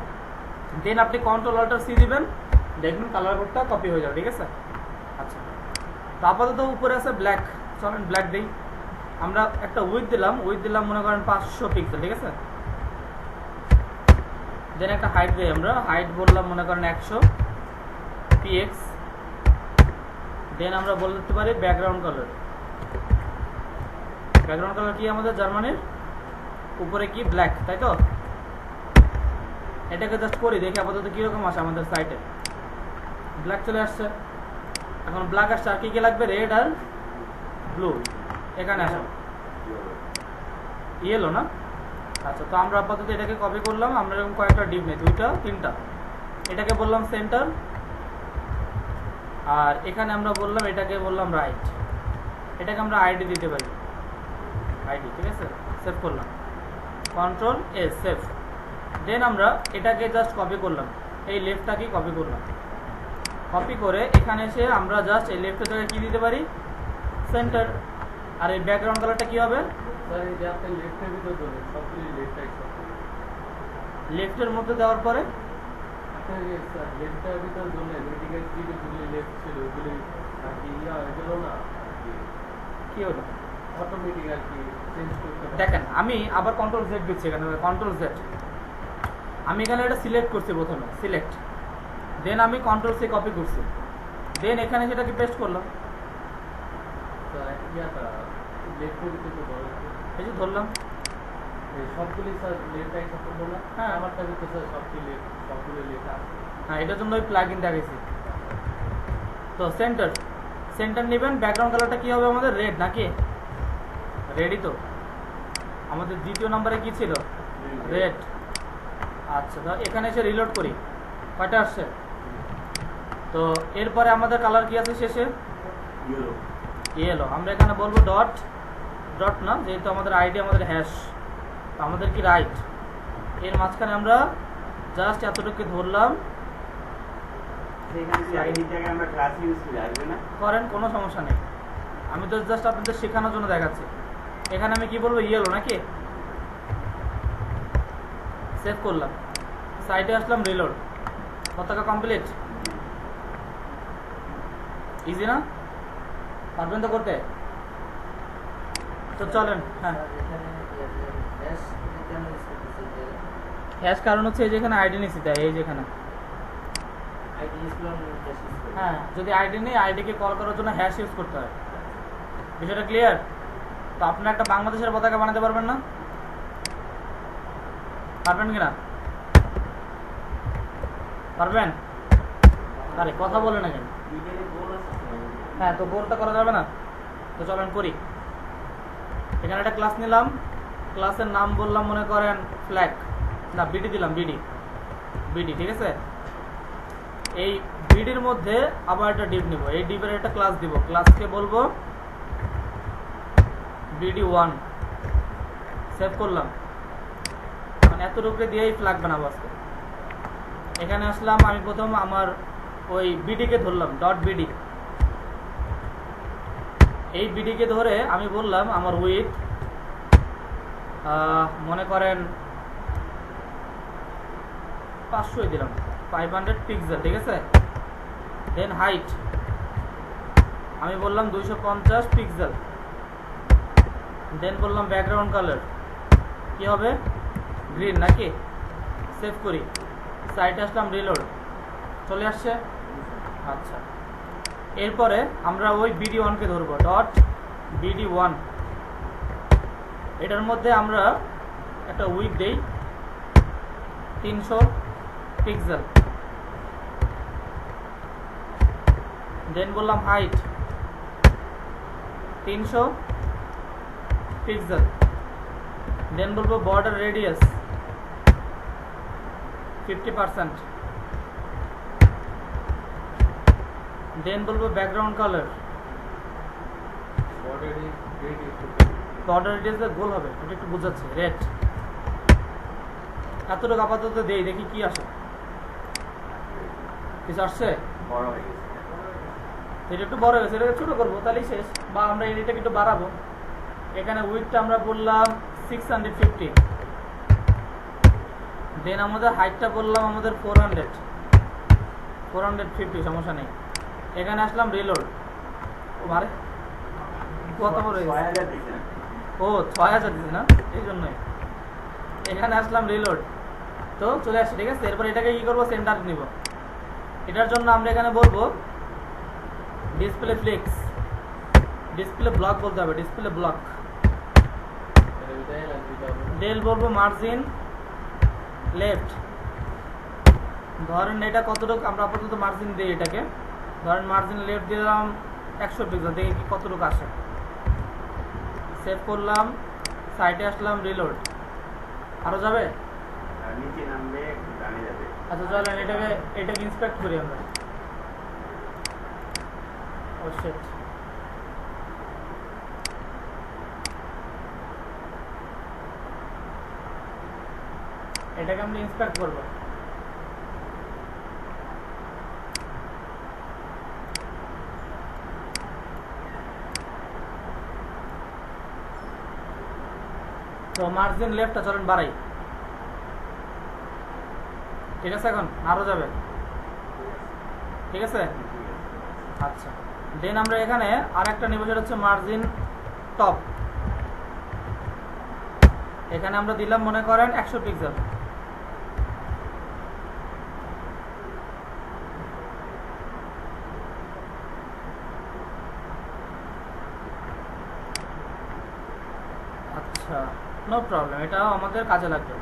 দেন আপনি Ctrl-Alt-C দিবেন, দেখবেন কালার কোডটা কপি হয়ে যাবে, ঠিক আছে। আচ্ছা, তো আপাতত উপরে আছে ব্ল্যাক, চলেন ব্ল্যাক দিই। আমরা একটা উইথ দিলাম মনে করেন 500 পিক্সেল, ঠিক আছে। দেন একটা হাইট দিই, আমরা হাইট বললাম মনে করেন 100 px। দেন আমরা বলতে পারি ব্যাকগ্রাউন্ড কালার কি আমাদের জার্মানির উপরে কি ব্ল্যাক, তাই তো। এটাকে জাস্ট করি, দেখি আপাতত কিরকম আসে আমাদের সাইটে। ব্ল্যাক চলে আসছে, এখন ব্ল্যাক আসছে, আর কি কি লাগবে, রেড আর ব্লু। এখানে আসো ইয়েলো না। আচ্ছা, তো আমরা আপাতত এটাকে কপি করলাম, আমরা এরকম কয়েকটা ডিপ নেই, 2টা 3টা। এটাকে বললাম সেন্টার, আর এখানে আমরা বললাম, এটাকে বললাম রাইট। এটাকে আমরা আইডি দিতে পারি, আইডি, ঠিক আছে। সেভ করলাম, Ctrl+S সেভ। দেন আমরা এটাকে জাস্ট কপি করলাম, এই লেফটটাকে কপি করলাম। কপি করে এখানে এসে আমরা জাস্ট এই লেফটের জায়গায় কি দিতে পারি, সেন্টার। আর এই ব্যাকগ্রাউন্ড কালারটা কি হবে, স্যার এই যে আপনি লেফটের ভিতর ধরেন সবগুলি লেফট সাইড, লেফটের মধ্যে দেওয়ার পরে আপনি যে স্যার লেফটের ভিতর ধরলেন ওইদিকে যেগুলি লেফট ছিল ওইগুলি আর কি এগুলো না কি হলো, অটোমেটিক আর কি চেঞ্জ করতে পারেন। দেখেন আমি আবার Ctrl+Z দিচ্ছি, এখানে Ctrl+Z। আমি এখানে এটা সিলেক্ট করছি প্রথমে, সিলেক্ট। দেন আমি Ctrl+C কপি করছি, দেন এখানে সেটাকে পেস্ট করলাম, স্যার ইয়াটা লেফটের ভিতর তো ধরেন এই যে ধরলাম। এই সবগুলি স্যার লেফট সাইড করবো না। হ্যাঁ। আমারটা ভিতরে স্যার সবগুলি লেফট আছে। হ্যাঁ, এটার জন্য ওই প্লাগইন দেখাইছি। তো সেন্টার নেবেন, ব্যাকগ্রাউন্ড কালারটা কি হবে আমাদের, রেড নাকি, রেডই তো। আমাদের দ্বিতীয় নম্বরে কি ছিল, রেড। আচ্ছা, তো এখানে এসে রিলোড করি, কয়টা আসছে। তো এরপরে আমাদের কালার কি আছে শেষে, ইয়েলো। আমরা এখানে বলবো ডট না, যেহেতু আমাদের আইডি আমাদের হ্যাশ, আমাদের কি রাইট। এর মাঝখানে আমরা জাস্ট এতটুকু ধরলাম, সেখানে কি আইডিটাকে আমরা ক্লাস ইউজ করে আসবে না? করেন, কোনো সমস্যা নেই। আমি তো জাস্ট আপনাদের শেখানোর জন্য দেখাচ্ছি। এখানে আমি কি বলবো, ইয়েলো নাকি, সেভ করলাম, সাইটে আসলাম, রিলোড। পতাকা কমপ্লিট, ইজি না, পারবেন তো করতে। তো চলেন, হ্যাঁ। হ্যাশ কারণ হচ্ছে এই যেখানে আইডি নিচ্ছি, তাই এই যেখানে। হ্যাঁ, যদি আইডি নেই, আইডিকে কল করার জন্য হ্যাশ ইউজ করতে হয়। বিষয়টা ক্লিয়ার? তো আপনি একটা বাংলাদেশের পতাকা বানাতে পারবেন না, পারবেন কিনা, পারবেন? আরে কথা বলে না কেন? হ্যাঁ, তো গোলটা করা যাবে না, তো চলেন করি। এখানে একটা ক্লাস নিলাম, ক্লাসের নাম বললাম মনে করেন ফ্ল্যাগ, না বিডি দিলাম, বিডি, ঠিক আছে। এই বিডির মধ্যে আবার একটা ডিপ নিব, এই ডিপের একটা ক্লাস দিব, ক্লাসকে বলবো BD1, সেভ করলাম। মানে এতটুকু দিয়েই ফ্ল্যাগ বানাবো আজকে। এখানে আসলাম, আমি প্রথম আমার ওই বিডিকে ধরলাম, .bd। এই বিডিকে ধরে আমি বললাম আমার উইথ মনে করেন 500 দিলাম, 500 পিক্সেল, ঠিক আছে। দেন হাইট আমি বললাম 250 পিক্সেল, দেন বললাম ব্যাকগ্রাউন্ড কালার কি হবে, গ্রিন নাকি? সেভ করি, সাইটে আসলাম, রিলোড, চলে আসছে। আচ্ছা, এরপরে আমরা ওই BD1 কে ধরবো, ডট BD1। এটার মধ্যে আমরা একটা উইডথ দেই 300 পিক্সেল, দেন বললাম হাইট 300 পিক্সেল, দেন বলবো বর্ডার রেডিয়াস 50%, দেন বলবো ব্যাকগ্রাউন্ড কালার, বর্ডার রেডিয়াস গোল হবে, এটা একটু বোঝাচ্ছে, রেড। এতটুকু আপাতত দেই, দেখি কি আসে। কিছু আসছে? বড় হয়ে গেছে। এটা একটু বড় হয়েছে, এটাকে ছোট করবো তাহলেই শেষ, বা আমরা এটাকে একটু বাড়াবো। এখানে উইডথটা আমরা বললাম 650, দেন আমাদের হাইটটা বললাম আমাদের 450, সমস্যা নেই। এখানে আসলাম, রিলোড, ও মারে কত বড় হয়েছে, 6000 দিছে না? ও 6000 দিছে না, এই জন্যই। এখানে আসলাম, রিলোড, তো চলে আসছে, ঠিক আছে। এরপর এটাকে কি করবো, সেন্টার নিব। এটার জন্য আমরা এখানে বলবো ডিসপ্লে ফ্লেক্স, ডিসপ্লে ব্লক বলতে হবে, ডিসপ্লে ব্লক। ডেল বলবো মার্জিন লেফট, ধরেন এটা কতটুকু, আমরা আপাতত মার্জিন দিই এটাকে, ধরেন মার্জিন লেফট দিলাম 100 পিক্সেল, দেখি কি কতটুকু আসে। সেভ করলাম, সাইটে আসলাম, রিলোড, আরো যাবে? আর নিচে নামবে, ডানে যাবে। আচ্ছা চলেন এটাকে ইন্সপেক্ট করি আমরা। ও শিট, এটাকে আমরা ইন্সপেক্ট করবো। তো মার্জিন লেফটটা চলেন বাড়াই, ঠিক আছে। এখন আরো যাবে, ঠিক আছে। আচ্ছা, দেন আমরা এখানে আরেকটা নিব, সেটা হচ্ছে মার্জিন টপ। এখানে আমরা দিলাম মনে করেন 100 পিক্সেল, আচ্ছা নো প্রবলেম, এটাও আমাদের কাজে লাগবে।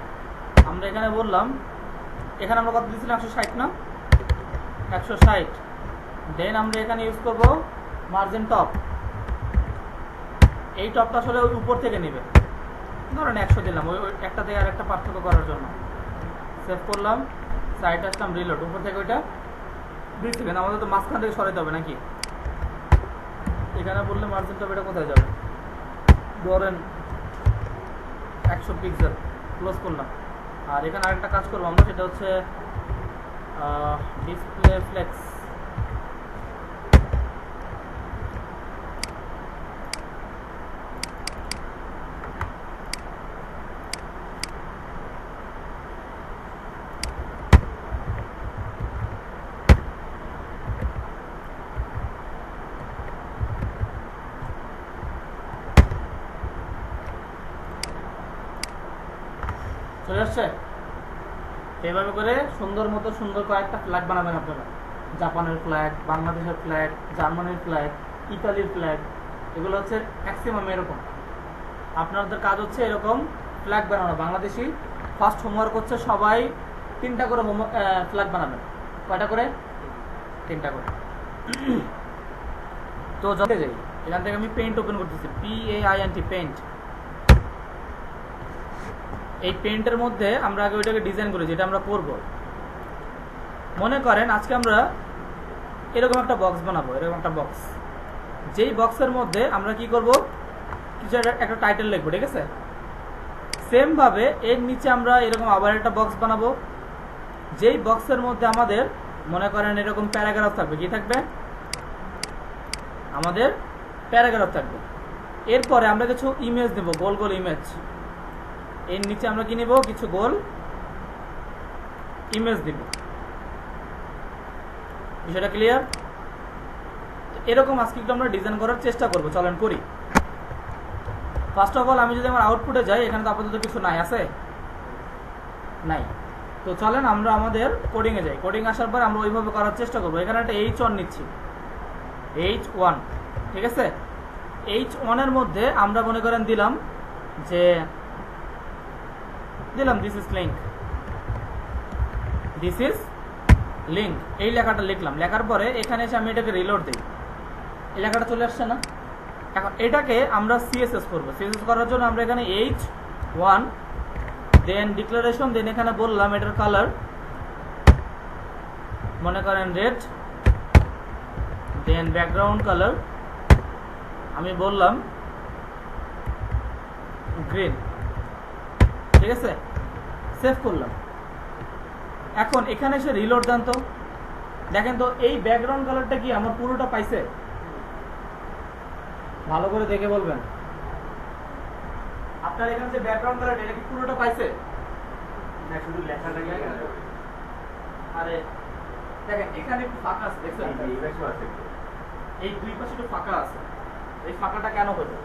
আমরা এখানে বললাম, এখানে আমরা কত দিয়েছিলাম, 160 না, 160। দেন আমরা এখানে ইউজ করব মার্জিন টপ। এই টপটা আসলে ওই উপর থেকে নেবে, ধরেন 100 দিলাম, ওই একটা থেকে আর একটা পার্থক্য করার জন্য। সেভ করলাম, সাইড আসলাম, রিলোড, উপর থেকে ওইটা 2 সেকেন্ড, আমাদের তো মাঝখান থেকে সরাইতে হবে নাকি। এখানে বললে মার্জিন টপ এটা কোথায় যাবে, ধরেন 100 পিক্সেল, ক্লোজ করলাম। আর এখানে আরেকটা কাজ করবো আমরা, সেটা হচ্ছে ডিসপ্লে ফ্লেক্স। চলে আসছে। এভাবে করে সুন্দর মতো সুন্দর কয়েকটা ফ্ল্যাগ বানাবেন আপনারা, জাপানের ফ্ল্যাগ, বাংলাদেশের ফ্ল্যাগ, জার্মানির ফ্ল্যাগ, ইতালির ফ্ল্যাগ, এগুলো হচ্ছে ম্যাক্সিমাম এরকম। আপনাদের কাজ হচ্ছে এরকম ফ্ল্যাগ বানানো। বাংলাদেশি ফার্স্ট হোমওয়ার্ক হচ্ছে সবাই 3টা করে ফ্ল্যাগ বানাবেন। কয়টা করে? 3টা করে। তো যাতে যাই, এখান থেকে আমি পেইন্ট ওপেন করতেছি, PAINT, পেইন্ট। এই পেইন্টের মধ্যে আমরা আগে ওইটাকে ডিজাইন করি, যেটা আমরা করব। মনে করেন আজকে আমরা এরকম একটা বক্স বানাবো, এরকম একটা বক্স। যেই বক্সের মধ্যে আমরা কি করব, কিছু একটা টাইটেল লিখবো, ঠিক আছে। সেম ভাবে এর নিচে আমরা এরকম আবার একটা বক্স বানাবো, যেই বক্সের মধ্যে আমাদের মনে করেন এরকম প্যারাগ্রাফ থাকবে। কি থাকবে? আমাদের প্যারাগ্রাফ থাকবে। এরপরে আমরা কিছু ইমেজ নেব, গোল গোল ইমেজ। এর নিচে আমরা কি নিব, কিছু গোল ইমেজ দিব। বিষয়টা ক্লিয়ার? এরকম আজকে একটু আমরা ডিজাইন করার চেষ্টা করবো, চলেন করি। ফার্স্ট অফ অল আমি যদি আমার আউটপুটে যাই, এখানে তো আপাতত কিছু নাই, আছে নাই, তো চলেন আমরা আমাদের কোডিং এ যাই। কোডিং আসার পর আমরা ওইভাবে করার চেষ্টা করবো। এখানে একটা H1 নিচ্ছি, H1, ঠিক আছে। H1 এর মধ্যে আমরা মনে করেন দিলাম this is link, this is link, এই লেখাটা লিখলাম। লেখার পরে এখানে এসে আমি এটাকে রিলোড দিই, এই লেখাটা চলে আসছে না। এখন এটাকে আমরা সিএসএস করবো। সিএসএস করার জন্য আমরা এখানে H1, দেন ডিক্লারেশন, দেন এখানে বললাম এটার কালার মনে করেন রেড, দেন ব্যাকগ্রাউন্ড কালার আমি বললাম গ্রিন, ঠিক আছে। সেভ করলাম। এখন এখানে এসে রিলোড দেন তো, দেখেন তো এই ব্যাকগ্রাউন্ড কালারটা কি আমার পুরোটা পাইছে? ভালো করে দেখে বলবেন, আপনার এখানে যে ব্যাকগ্রাউন্ড কালার এটা কি পুরোটা পাইছে? না, শুধু লেখাটাই আরে দেখেন এখানে একটু ফাঁকা আছে, দেখছেন? এই পাশে আছে। এই দুই পাশে একটু ফাঁকা আছে, এই ফাঁকাটা কেন হলো?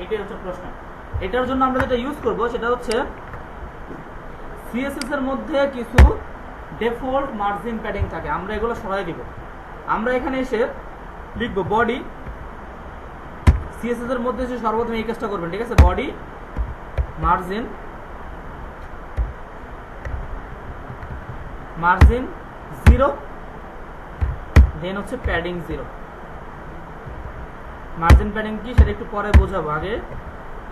এটাই হচ্ছে প্রশ্ন। এটার জন্য আমরা যেটা ইউজ করব সেটা হচ্ছে সিএসএস এর মধ্যে কিছু ডিফল্ট মার্জিন প্যাডিং থাকে, আমরা এগুলো সরাই দিব। আমরা এখানে এসে লিখব বডি, সিএসএস এর মধ্যে এসে সর্বপ্রথম এই কাজটা করবেন, ঠিক আছে। বডি মার্জিন 0, দেন হচ্ছে প্যাডিং 0। মার্জিন প্যাডিং কি সেটা একটু পরে বোঝাবো, আগে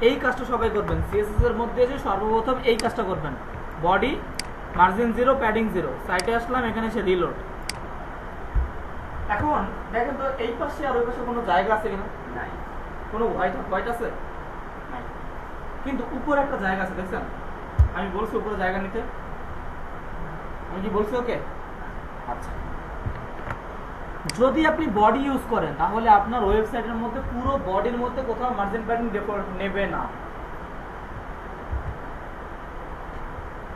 এই কাজটা সবাই করবেন। সিএসএস এর মধ্যে এসে সর্বপ্রথম এই কাজটা করবেন, বডি মার্জিন 0, প্যাডিং 0। সাইটে আসলাম, এখানে এসে রিলোড। এখন দেখেন তো এই পাশে আর ওই পাশে কোনো জায়গা আছে কিনা? নাই। কোনো হোয়াইট আছে? নাই। কিন্তু উপরে একটা জায়গা আছে, দেখছেন? আমি বলছি উপরে জায়গা নিতে, আমি কি বলছি? ওকে, আচ্ছা। যদি আপনি বডি ইউজ করেন তাহলে আপনার ওয়েবসাইটের মধ্যে পুরো বডির মধ্যে কোথাও মার্জিন প্যাডিং ডিফল্ট নেবে না।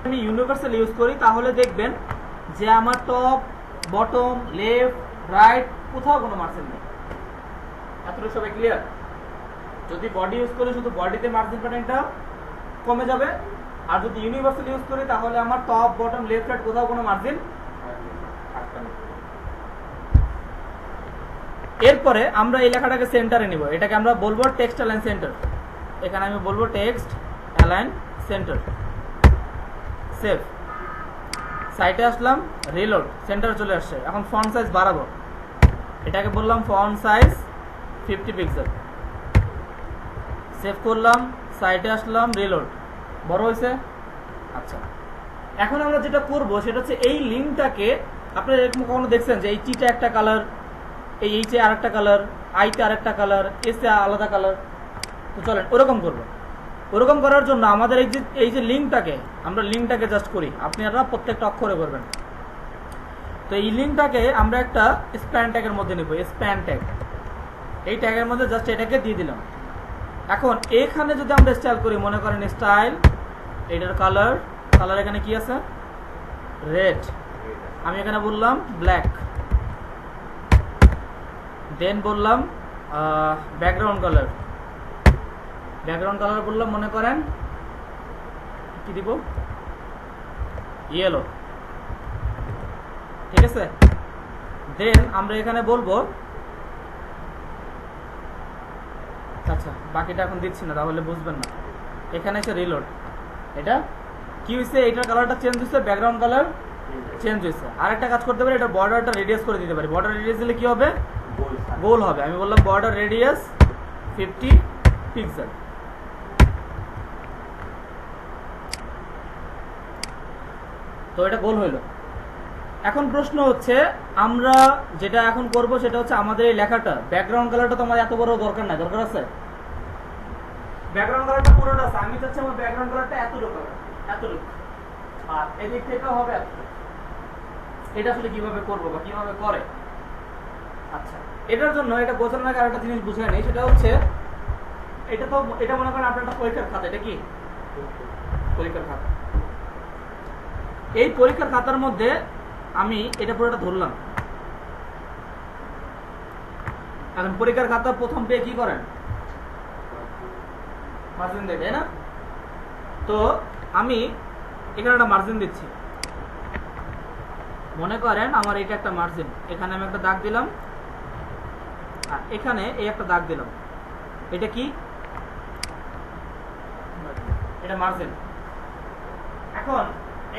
আমি ইউনিভার্সাল ইউজ করি তাহলে দেখবেন যে আমার টপ, বটম, লেফট, রাইট কোথাও কোনো মার্জিন নেই। এতটুকু সবাই ক্লিয়ার? যদি বডি ইউজ করি শুধু বডিতে মার্জিন প্যাডিংটা কমে যাবে, আর যদি ইউনিভার্সাল ইউজ করি তাহলে আমার টপ, বটম, লেফট, রাইট কোথাও কোনো মার্জিন থাকবে না। এরপরে আমরা এই লেখাটাকে সেন্টারে নিব, এটাকে আমরা বলবো টেক্সট অ্যালাইন সেন্টার। এখানে আমি বলবো টেক্সট অ্যালাইন সেন্টার। সেভ। সাইটে আসলাম, রিলোড, সেন্টার চলে আসছে। এখন ফন্ট সাইজ বাড়াবো, এটাকে বললাম ফন্ট সাইজ 50 পিক্সেল। সেভ করলাম, সাইটে আসলাম, রিলোড, বড় হয়েছে। আচ্ছা, এখন আমরা যেটা করব সেটা হচ্ছে এই লিঙ্কটাকে, আপনারা এরকম কখনো দেখছেন যে এই টিটা একটা কালার, এই এইচে আর একটা কালার, আইতে আর একটা কালার, এসে আলাদা কালার? তো চলেন ওরকম করবো। ওরকম করার জন্য আমাদের এই যে লিঙ্কটাকে, আমরা লিঙ্কটাকে জাস্ট করি, আপনারা প্রত্যেকটা অক্ষরে করবেন। তো এই লিঙ্কটাকে আমরা একটা স্প্যান ট্যাগের মধ্যে নিব, স্প্যান ট্যাগ। এই ট্যাগের মধ্যে জাস্ট এটাকে দিয়ে দিলাম। এখন এখানে যদি আমরা স্টাইল করি, মনে করেন স্টাইল, এটার কালার এখানে কি আছে? রেড। আমি এখানে বললাম ব্ল্যাক, দেন বললাম ব্যাকগ্রাউন্ড কালার বললাম মনে করেন কি দিব? ইয়েলো, ঠিক আছে। দেন আমরা এখানে বলবো, আচ্ছা বাকিটা এখন দিচ্ছি না তাহলে বুঝবেন না। এখানে এসে রিলোড, এটা কি হয়েছে? এটার কালারটা চেঞ্জ হয়েছে, ব্যাকগ্রাউন্ড কালার চেঞ্জ হয়েছে। আরেকটা কাজ করতে পারি, এটা বর্ডারটা রেডিয়াস করে দিতে পারি। বর্ডার রেডিয়াস দিলে কি হবে? গোল হবে। আমি বললাম বর্ডার রেডিয়াস 50 পিক্সেল। তো এটা গোল হইল। এখন প্রশ্ন হচ্ছে আমরা যেটা এখন করব সেটা হচ্ছে আমাদের এই লেখাটা ব্যাকগ্রাউন্ড কালারটা তো আমার এত বড় দরকার নাই, দরকার আছে? ব্যাকগ্রাউন্ড কালারটা পুরোটা আছে, আমি চাচ্ছি আমার ব্যাকগ্রাউন্ড কালারটা এতটুকু, আর এদিক থেকেও হবে এতটুকু। এটা আসলে কিভাবে করব বা কিভাবে করে? আচ্ছা, এটার জন্য এটা বোঝানোর আগে আরেকটা জিনিস বুঝে নেই, সেটা হচ্ছে এটা মনে করেন আপনার একটা পরীক্ষার খাতা। এটা কি পরীক্ষার খাতা? এই পরীক্ষার খাতার মধ্যে আমি এটা পুরোটা ধরলাম, এখন পরীক্ষার খাতা প্রথম পেয়ে কি করেন? মার্জিন দেয়, তাই না? তো আমি এখানে একটা মার্জিন দিচ্ছি। মনে করেন আমার এটা একটা মার্জিন, এখানে আমি একটা দাগ দিলাম, আর এখানে এই একটা দাগ দিলাম। এটা কি? এটা মার্জিন। এখন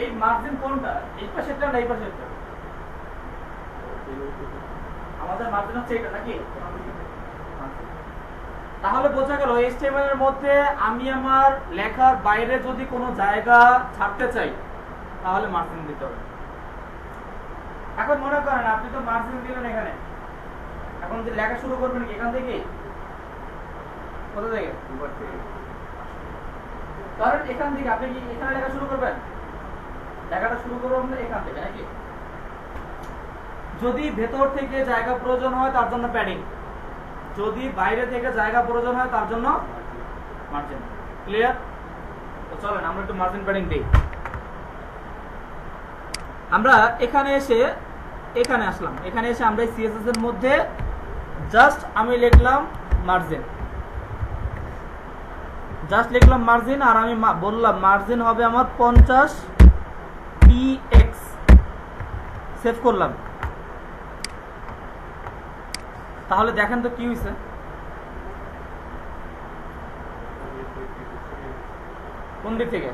এই মার্জিন কোনটা? এই পাশেরটা না এই পাশেরটা? আমাদের মার্জিন হচ্ছে এটা নাকি? তাহলে বোঝা গেল HTML এর মধ্যে আমি আমার লেখার বাইরে যদি কোনো জায়গা ছাড়তে চাই তাহলে মার্জিন দিতে হবে। এখন মনে করেন আপনি তো মার্জিন দিলেন এখানে, এখন যে লেখা শুরু করবেন কি এখান থেকে? কোথা থেকে? কারণ এখান থেকে আপনি কি এখানে লেখা শুরু করবেন? লেখাটা শুরু করবেন এখান থেকে নাকি? যদি ভেতর থেকে জায়গা প্রয়োজন হয় তার জন্য প্যাডিং, যদি বাইরে থেকে জায়গা প্রয়োজন হয় তার জন্য মার্জিন। ক্লিয়ার? তো চলেন আমরা একটু মার্জিন প্যাডিং দিই। আমরা এখানে আসলাম, এখানে এসে আমরা সিএসএস এর মধ্যে জাস্ট আমি লিখলাম মার্জিন, জাস্ট লিখলাম মার্জিন, আর আমি বললাম মার্জিন হবে আমার 50 px। সেভ করলাম। তাহলে দেখেন তো কি হয়েছে। কোন দিক থেকে?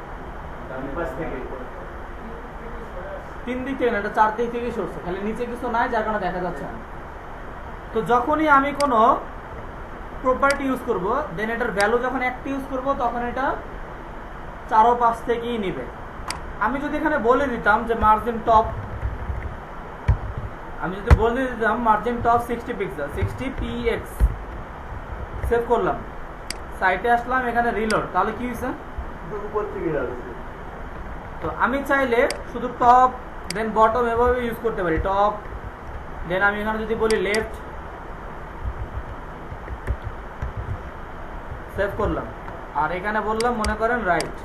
তিন দিক থেকে না, এটা চার দিক থেকে সরছে, খালি নিচে কিছু নাই যার কারণে দেখা যাচ্ছে না। তো যখনই আমি কোনো প্রপার্টি ইউজ করব, দেন এটার ভ্যালু যখন একটা ইউজ করব তখন এটা চারো পাশ থেকেই নিবে। আমি যদি এখানে বলে দিতাম যে মার্জিন টপ, আমি যদি বলে দিতাম margin top 60 pixel, 60 px, save করলাম, সাইটে আসলাম, এখানে রিলোড, তাহলে কি হয়েছে? উপর থেকে যাচ্ছে। তো আমি চাইলে শুধু টপ দেন বটম এভাবে ইউজ করতে পারি। টপ দেন আমি এখানে যদি বলি লেফট, সেভ করলাম, আর এখানে বললাম মনে করেন রাইট।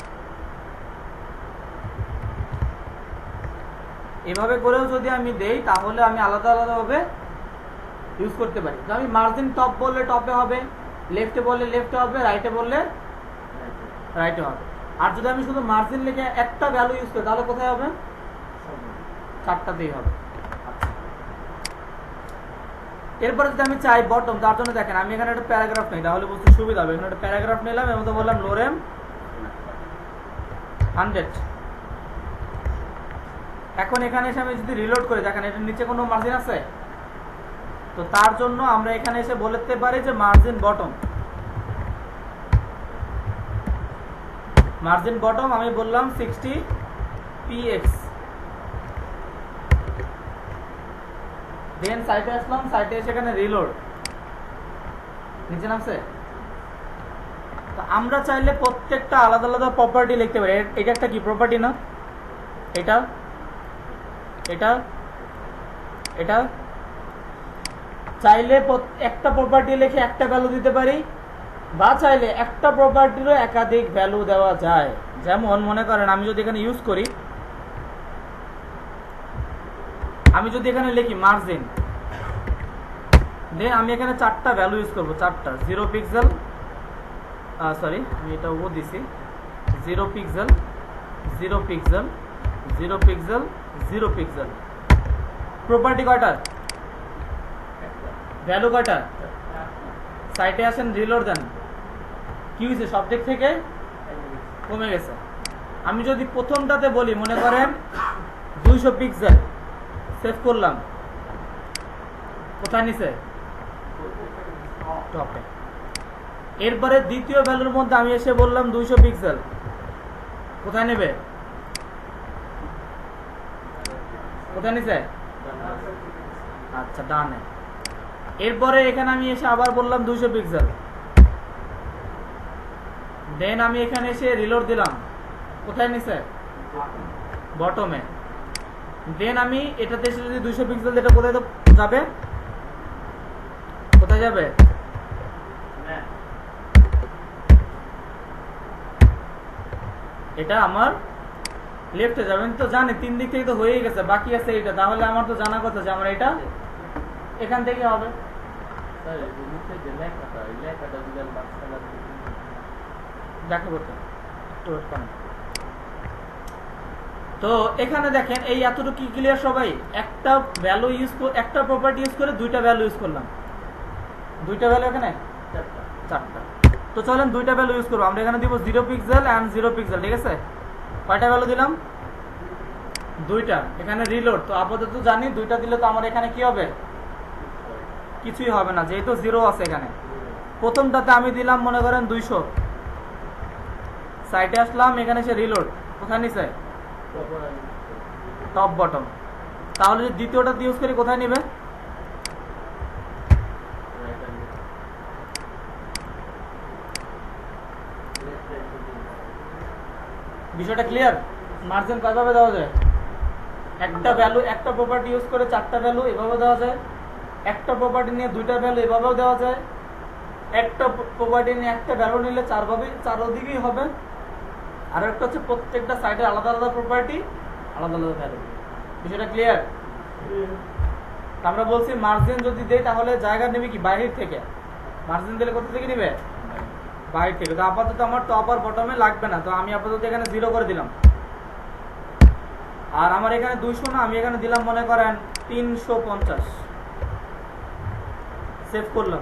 এভাবে করেও যদি আমি দেই তাহলে আমি আলাদা আলাদাভাবে ইউজ করতে পারি। তো আমি মার্জিন টপ বললে টপে হবে, লেফটে বললে লেফটে হবে, রাইটে বললে রাইটে হবে। আর যদি আমি শুধু মার্জিন লিখে একটা ভ্যালু ইউজ করি তাহলে কোথায় হবে? চারটাতেই হবে। এরপরে যদি আমি চাই বটম, তার জন্য দেখেন আমি এখানে একটা প্যারাগ্রাফ নেই, তাহলে বুঝতে সুবিধা হবে। এখানে একটা প্যারাগ্রাফ নিলাম, এর মধ্যে বললাম লোরেম 100। এখন এখানে এসে আমি যদি রিলোড করি, দেখেন এটার নিচে কোনো মার্জিন আছে? তো তার জন্য আমরা এখানে এসে বলতে পারি যে মার্জিন বটম, মার্জিন বটম আমি বললাম 60 px। দেন সাইটে আসলাম, সাইটে এসে এখানে রিলোড, নিচে নামছে। তো আমরা চাইলে প্রত্যেকটা আলাদা আলাদা প্রপার্টি লিখতে পারি। এটা একটা কি প্রপার্টি না? এটা এটা এটা চাইলে একটা প্রপার্টি লিখে একটা ভ্যালু দিতে পারি, বা চাইলে একটা প্রপার্টিরও একাধিক ভ্যালু দেওয়া যায়। যেমন মনে করেন আমি যদি এখানে ইউজ করি, আমি যদি এখানে লিখি মার্জিন, দেন আমি এখানে চারটা ভ্যালু ইউজ করবো, চারটা। 0 পিক্সেল, সরি আমি এটা ও দিছি, 0 pixel, 0 pixel, 0 pixel, 0 pixel. Property কয়টা? ভ্যালু কয়টা? সাইটে আসেন, রিলোড দেন, কি হয়েছে? সব দিক থেকে কমে গেছে। আমি যদি প্রথমটাতে বলি মনে করেন 200 পিক্সেল, সেভ করলাম, কোথায় নিছে? টপে। এরপরে দ্বিতীয় ভ্যালুর মধ্যে আমি এসে বললাম 200 পিক্সেল, কোথায় নেবে? কোথায় নিছে? আচ্ছা, ডানে। এরপরে এখানে আমি এসে আবার বললাম 200 পিক্সেল, দেন আমি এখানে এসে রিলোড দিলাম, কোথায় নিছে? বটমে। দেন আমি এটাতে এসে যদি 200 পিক্সেল, এটা কোথায় যাবে? কোথায় যাবে? এটা আমার লেফটে যাবেন। তো জানি তিন দিক থেকে তো হয়েই গেছে, বাকি আছে এটা। তাহলে আমার তো জানা কথা যে আমার এটা এখান থেকে হবে। স্যার এই নিচে যে লেখাটা এই লেখাটা যদি আমি মাঝখানে দেখাবো তো একটু wait করেন। তো এখানে দেখেন এই এতটুকু কি ক্লিয়ার সবাই? একটা ভ্যালু ইউজ একটা প্রপার্টি ইউজ করে দুইটা ভ্যালু ইউজ করলাম। দুইটা ভ্যালু এখানে চারটা। তো চলেন দুইটা ভ্যালু ইউজ করবো। আমরা এখানে দিব 0 পিক্সেল এন্ড 0 পিক্সেল, ঠিক আছে? কয়টা ভ্যালু দিলাম? দুইটা। এখানে রিলোড তো আপাতত জানি দুইটা দিলে তো আমার এখানে কি হবে? কিছুই হবে না, যেহেতু 0 আছে এখানে। প্রথমটাতে আমি দিলাম মনে করেন 200, সাইটে আসলাম, এখানে সে রিলোড কোথায় নিছে? Top bottom. তাহলে যদি দ্বিতীয়টা ইউজ করি কোথায় নিবে? বিষয়টা ক্লিয়ার? মার্জিন কয়ভাবে দেওয়া যায়? একটা ভ্যালু একটা প্রপার্টি ইউজ করে চারটা ভ্যালু এভাবে দেওয়া যায়, একটা প্রপার্টি নিয়ে দুইটা ভ্যালু এভাবেও দেওয়া যায়, একটা প্রপার্টি নিয়ে একটা ভ্যালু নিলে চারদিকেই হবে, আর একটা হচ্ছে প্রত্যেকটা সাইডে আলাদা আলাদা প্রপার্টি আলাদা আলাদা ভ্যালু। বিষয়টা ক্লিয়ার? আমরা বলছি মার্জিন যদি দেই তাহলে জায়গা নেবে কি বাহির থেকে, মার্জিন দিলে কোথা থেকে নিবে? বাহির থেকে। তো আপাতত আমার টপ আর বটমে লাগবে না, তো আমি আপাতত এখানে 0 করে দিলাম। আর আমার এখানে 200 না, আমি এখানে দিলাম মনে করেন 350। সেভ করলাম,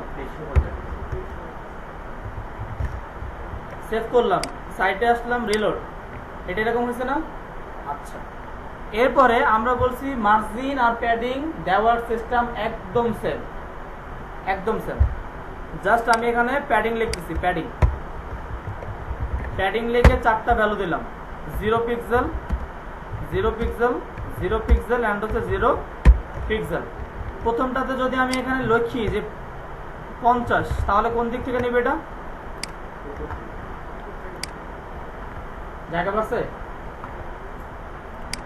সেভ করলাম, সাইটে আসলাম, রিলোড। এটা এরকম হয়েছে না? আচ্ছা, এরপরে আমরা বলছি মার্জিন আর প্যাডিং দেওয়ার সিস্টেম একদম সেম, একদম সেম। জাস্ট আমি এখানে প্যাডিং লিখতেছি, প্যাডিং লিখে চারটা ভ্যালু দিলাম, 0 পিক্সেল 0 পিক্সেল 0 পিক্সেল এন্ড হচ্ছে 0 পিক্সেল। প্রথমটাতে যদি আমি এখানে লিখি যে 50, তাহলে কোন দিক থেকে নেবে? এটা জায়গা পাচ্ছে?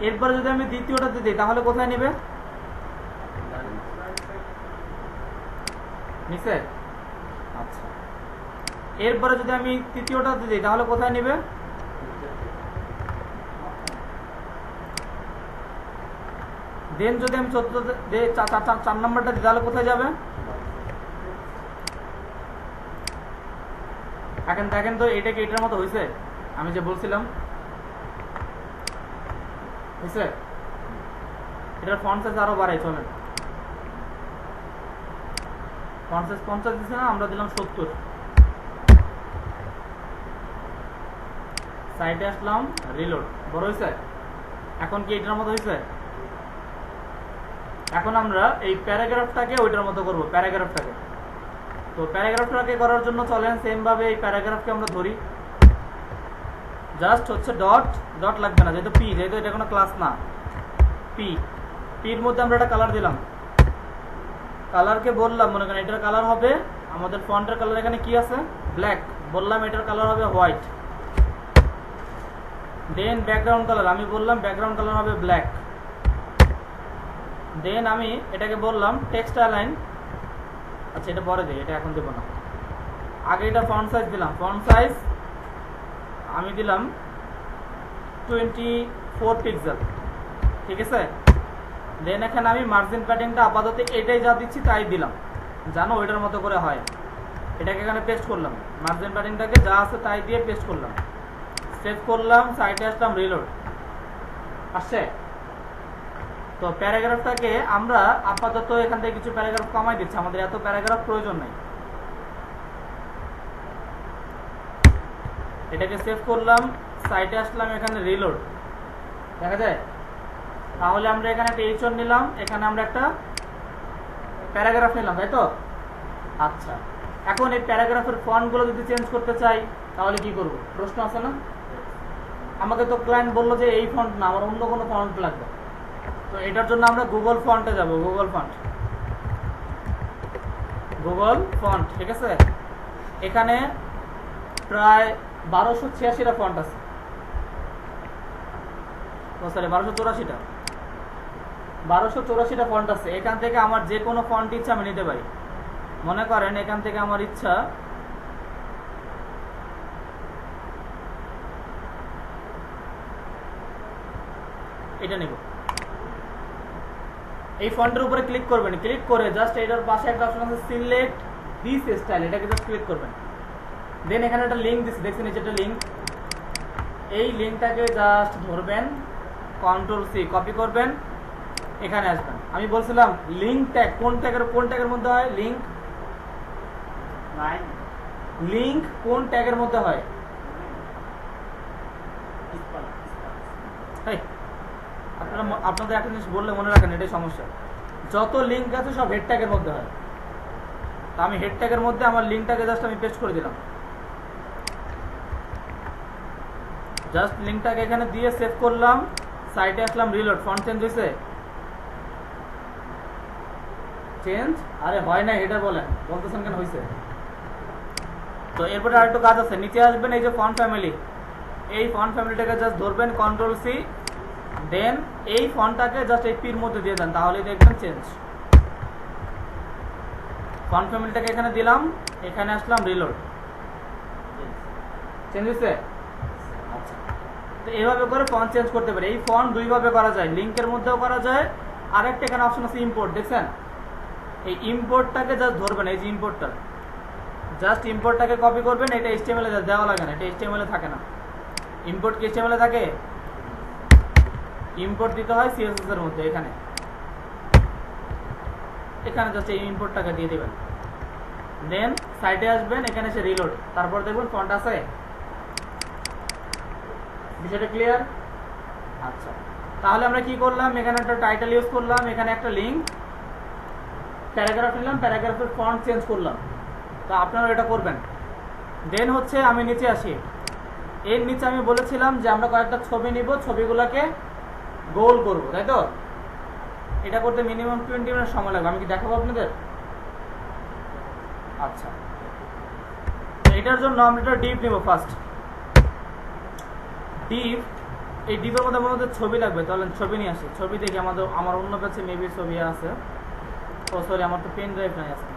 এরপরে যদি আমি দ্বিতীয়টাতে দিই তাহলে কোথায় নেবে? নিচে। আচ্ছা, এরপরে যদি আমি তৃতীয়টাতে দিই তাহলে কোথায় নেবে? দেন যদি আমি চতুর্থ 4 নম্বরটা দিই তাহলে কোথায় যাবে? এখন দেখেন তো এটা কি এটার মতো হয়েছে? আমি যে বলছিলাম হয়েছে? এটার ফন্ট সাইজ আরো বাড়াই, চলেন। ফন্ট সাইজ 50 দিচ্ছে না, আমরা দিলাম 70। সাইডে আসলাম, রিলোড। বড় হয়েছে? এখন কি এটার মতো হয়েছে? এখন আমরা এই প্যারাগ্রাফটাকে ওইটার মতো করব, প্যারাগ্রাফটাকে। তো প্যারাগ্রাফটাকে করার জন্য চলেন সেম ভাবে এই প্যারাগ্রাফকে আমরা ধরি। জাস্ট হচ্ছে ডট লাগবে না, যেহেতু যেহেতু এটা কোনো ক্লাস না। পির মধ্যে আমরা একটা কালার দিলাম, কালারকে বললাম মনে করেন এটার কালার হবে, আমাদের ফন্টের কালার এখানে কি আছে? ব্ল্যাক। বললাম এটার কালার হবে হোয়াইট। দেন ব্যাকগ্রাউন্ড কালার, আমি বললাম ব্যাকগ্রাউন্ড কালার হবে ব্ল্যাক। দেন আমি এটাকে বললাম টেক্সট অ্যালাইন। আচ্ছা, এটা পরে দিই, এটা এখন দেব না। আগে এটা ফন্ট সাইজ দিলাম, ফন্ট সাইজ আমি দিলাম 24 পিক্সেল, ঠিক আছে? দেন এখানে আমি মার্জিন প্যাডিংটা আপাতত এটাই যা দিচ্ছি তাই দিলাম, জানো ওইটার মতো করে হয়। এটাকে এখানে পেস্ট করলাম, মার্জিন প্যাডিংটাকে যা আছে তাই দিয়ে পেস্ট করলাম, সেভ করলাম, সাইটে আসলাম, রিলোড। আসছে? তো প্যারাগ্রাফটাকে আমরা আপাতত এখান থেকে কিছু প্যারাগ্রাফ কমাই দিচ্ছি, আমাদের এত প্যারাগ্রাফ প্রয়োজন নাই। এটাকে সেভ করলাম, সাইটে আসলাম, এখানে রিলোড। দেখা যায়? তাহলে আমরা এখানে একটা H1 নিলাম, এখানে আমরা একটা প্যারাগ্রাফ নিলাম, তাই তো? আচ্ছা, এখন এই প্যারাগ্রাফের ফন্টগুলো যদি চেঞ্জ করতে চাই তাহলে কি করব? প্রশ্ন আছে না? আমাকে তো ক্লায়েন্ট বললো যে এই ফন্ট না, আমার অন্য কোনো ফন্ট লাগবে। তো এটার জন্য আমরা গুগল ফন্টে যাব, গুগল ফন্ট, ঠিক আছে? এখানে প্রায় 1286টা ফন্ট আছে, সরি 1284টা ফন্ট আছে। এখান থেকে আমার যে কোনো ফন্ট ইচ্ছা আমি নিতে পারি। মনে করেন এখান থেকে আমার ইচ্ছা এটা নেব, এই ফন্টের উপরে ক্লিক করবেন, ক্লিক করে জাস্ট এটার পাশে একটা অপশন আছে সিলেক্ট দিস স্টাইল, এটাকে জাস্ট ক্লিক করবেন। দেন এখানে একটা লিঙ্ক দিচ্ছে, দেখছেন এই যে একটা লিঙ্ক, এই লিঙ্কটাকে জাস্ট ধরবেন, কন্ট্রোল সি কপি করবেন, এখানে আসবেন। আমি বলছিলাম লিঙ্ক ট্যাগ কোন ট্যাগের মধ্যে হয়? লিঙ্ক কোন ট্যাগের মধ্যে হয়? এই, আপনাদের একটা জিনিস বললে মনে রাখেন, এটাই সমস্যা। যত লিঙ্ক আছে সব হেড ট্যাগের মধ্যে হয়। তা আমি হেড ট্যাগের মধ্যে আমার লিঙ্কটাকে জাস্ট আমি পেস্ট করে দিলাম। জাস্ট লিঙ্কটাকে এখানে দিয়ে সেভ করলাম, সাইটে আসলাম, রিলোড, ফন্ট চেঞ্জ হয়েছে? চেঞ্জ আরে হয় না, হেডার বলেন, বলতেছেন কেন হয়েছে? তো এরপরে আরেকটু কাজ আছে, নিচে আসবেন, এই যে ফন্ট ফ্যামিলি, এই ফন্ট ফ্যামিলিটাকে জাস্ট ধরবেন, কন্ট্রোল সি, দেন এই ফন্টটাকে জাস্ট এই পির মধ্যে দিয়ে দেন, তাহলেই দেখবেন চেঞ্জ। ফন্ট ফ্যামিলিটাকে এখানে দিলাম, এখানে আসলাম, রিলোড, চেঞ্জ হয়েছে? আচ্ছা, তো এইভাবে করে ফন্ট চেঞ্জ করতে পারে। এই ফন্ট দুইভাবে করা যায়, লিঙ্কের মধ্যেও করা যায়, আরেকটা এখানে অপশন আছে ইম্পোর্ট, দেখছেন? এই ইম্পোর্টটাকে জাস্ট ধরবেন, এই যে ইম্পোর্টটা, জাস্ট ইম্পোর্টটাকে কপি করবেন, এটা এইচটিএমএল এ দেওয়া লাগে না, এটা এইচটিএমএল এ থাকে না। ইম্পোর্ট কি এইচটিএমএল এ থাকে? ইম্পোর্ট দিতে হয় সিএসএস এর মধ্যে, এখানে জাস্ট এই ইম্পোর্টটাকে দিয়ে দিবেন, দেন সাইটে আসবেন, এখানে এসে রিলোড, তারপর দেখবেন ফন্ট আছে। বিষয়টা ক্লিয়ার? আচ্ছা, তাহলে আমরা কি করলাম, এখানে একটা টাইটেল ইউজ করলাম, এখানে একটা লিঙ্ক, প্যারাগ্রাফ নিলাম, প্যারাগ্রাফের ফন্ট চেঞ্জ করলাম। তো আপনারা এটা করবেন। দেন হচ্ছে আমি নিচে আসি, এর নিচে আমি বলেছিলাম যে আমরা কয়েকটা ছবি নিব, ছবিগুলোকে গোল করব, তাই তো? এটা করতে মিনিমাম 20 মিনিট সময় লাগবে, আমি কি দেখাবো আপনাদের? আচ্ছা, এটার জন্য আমরা একটা ডিপ নিব ফার্স্ট। ডিপ, এই ডিপের মধ্যে আমাদের ছবি লাগবে, তাহলে ছবি নিয়ে আসি। ছবি দেখি আমার অন্য কাছে মেবি ছবি আছে। ও সরি, আমার তো পেন ড্রাইভ নাই আছে।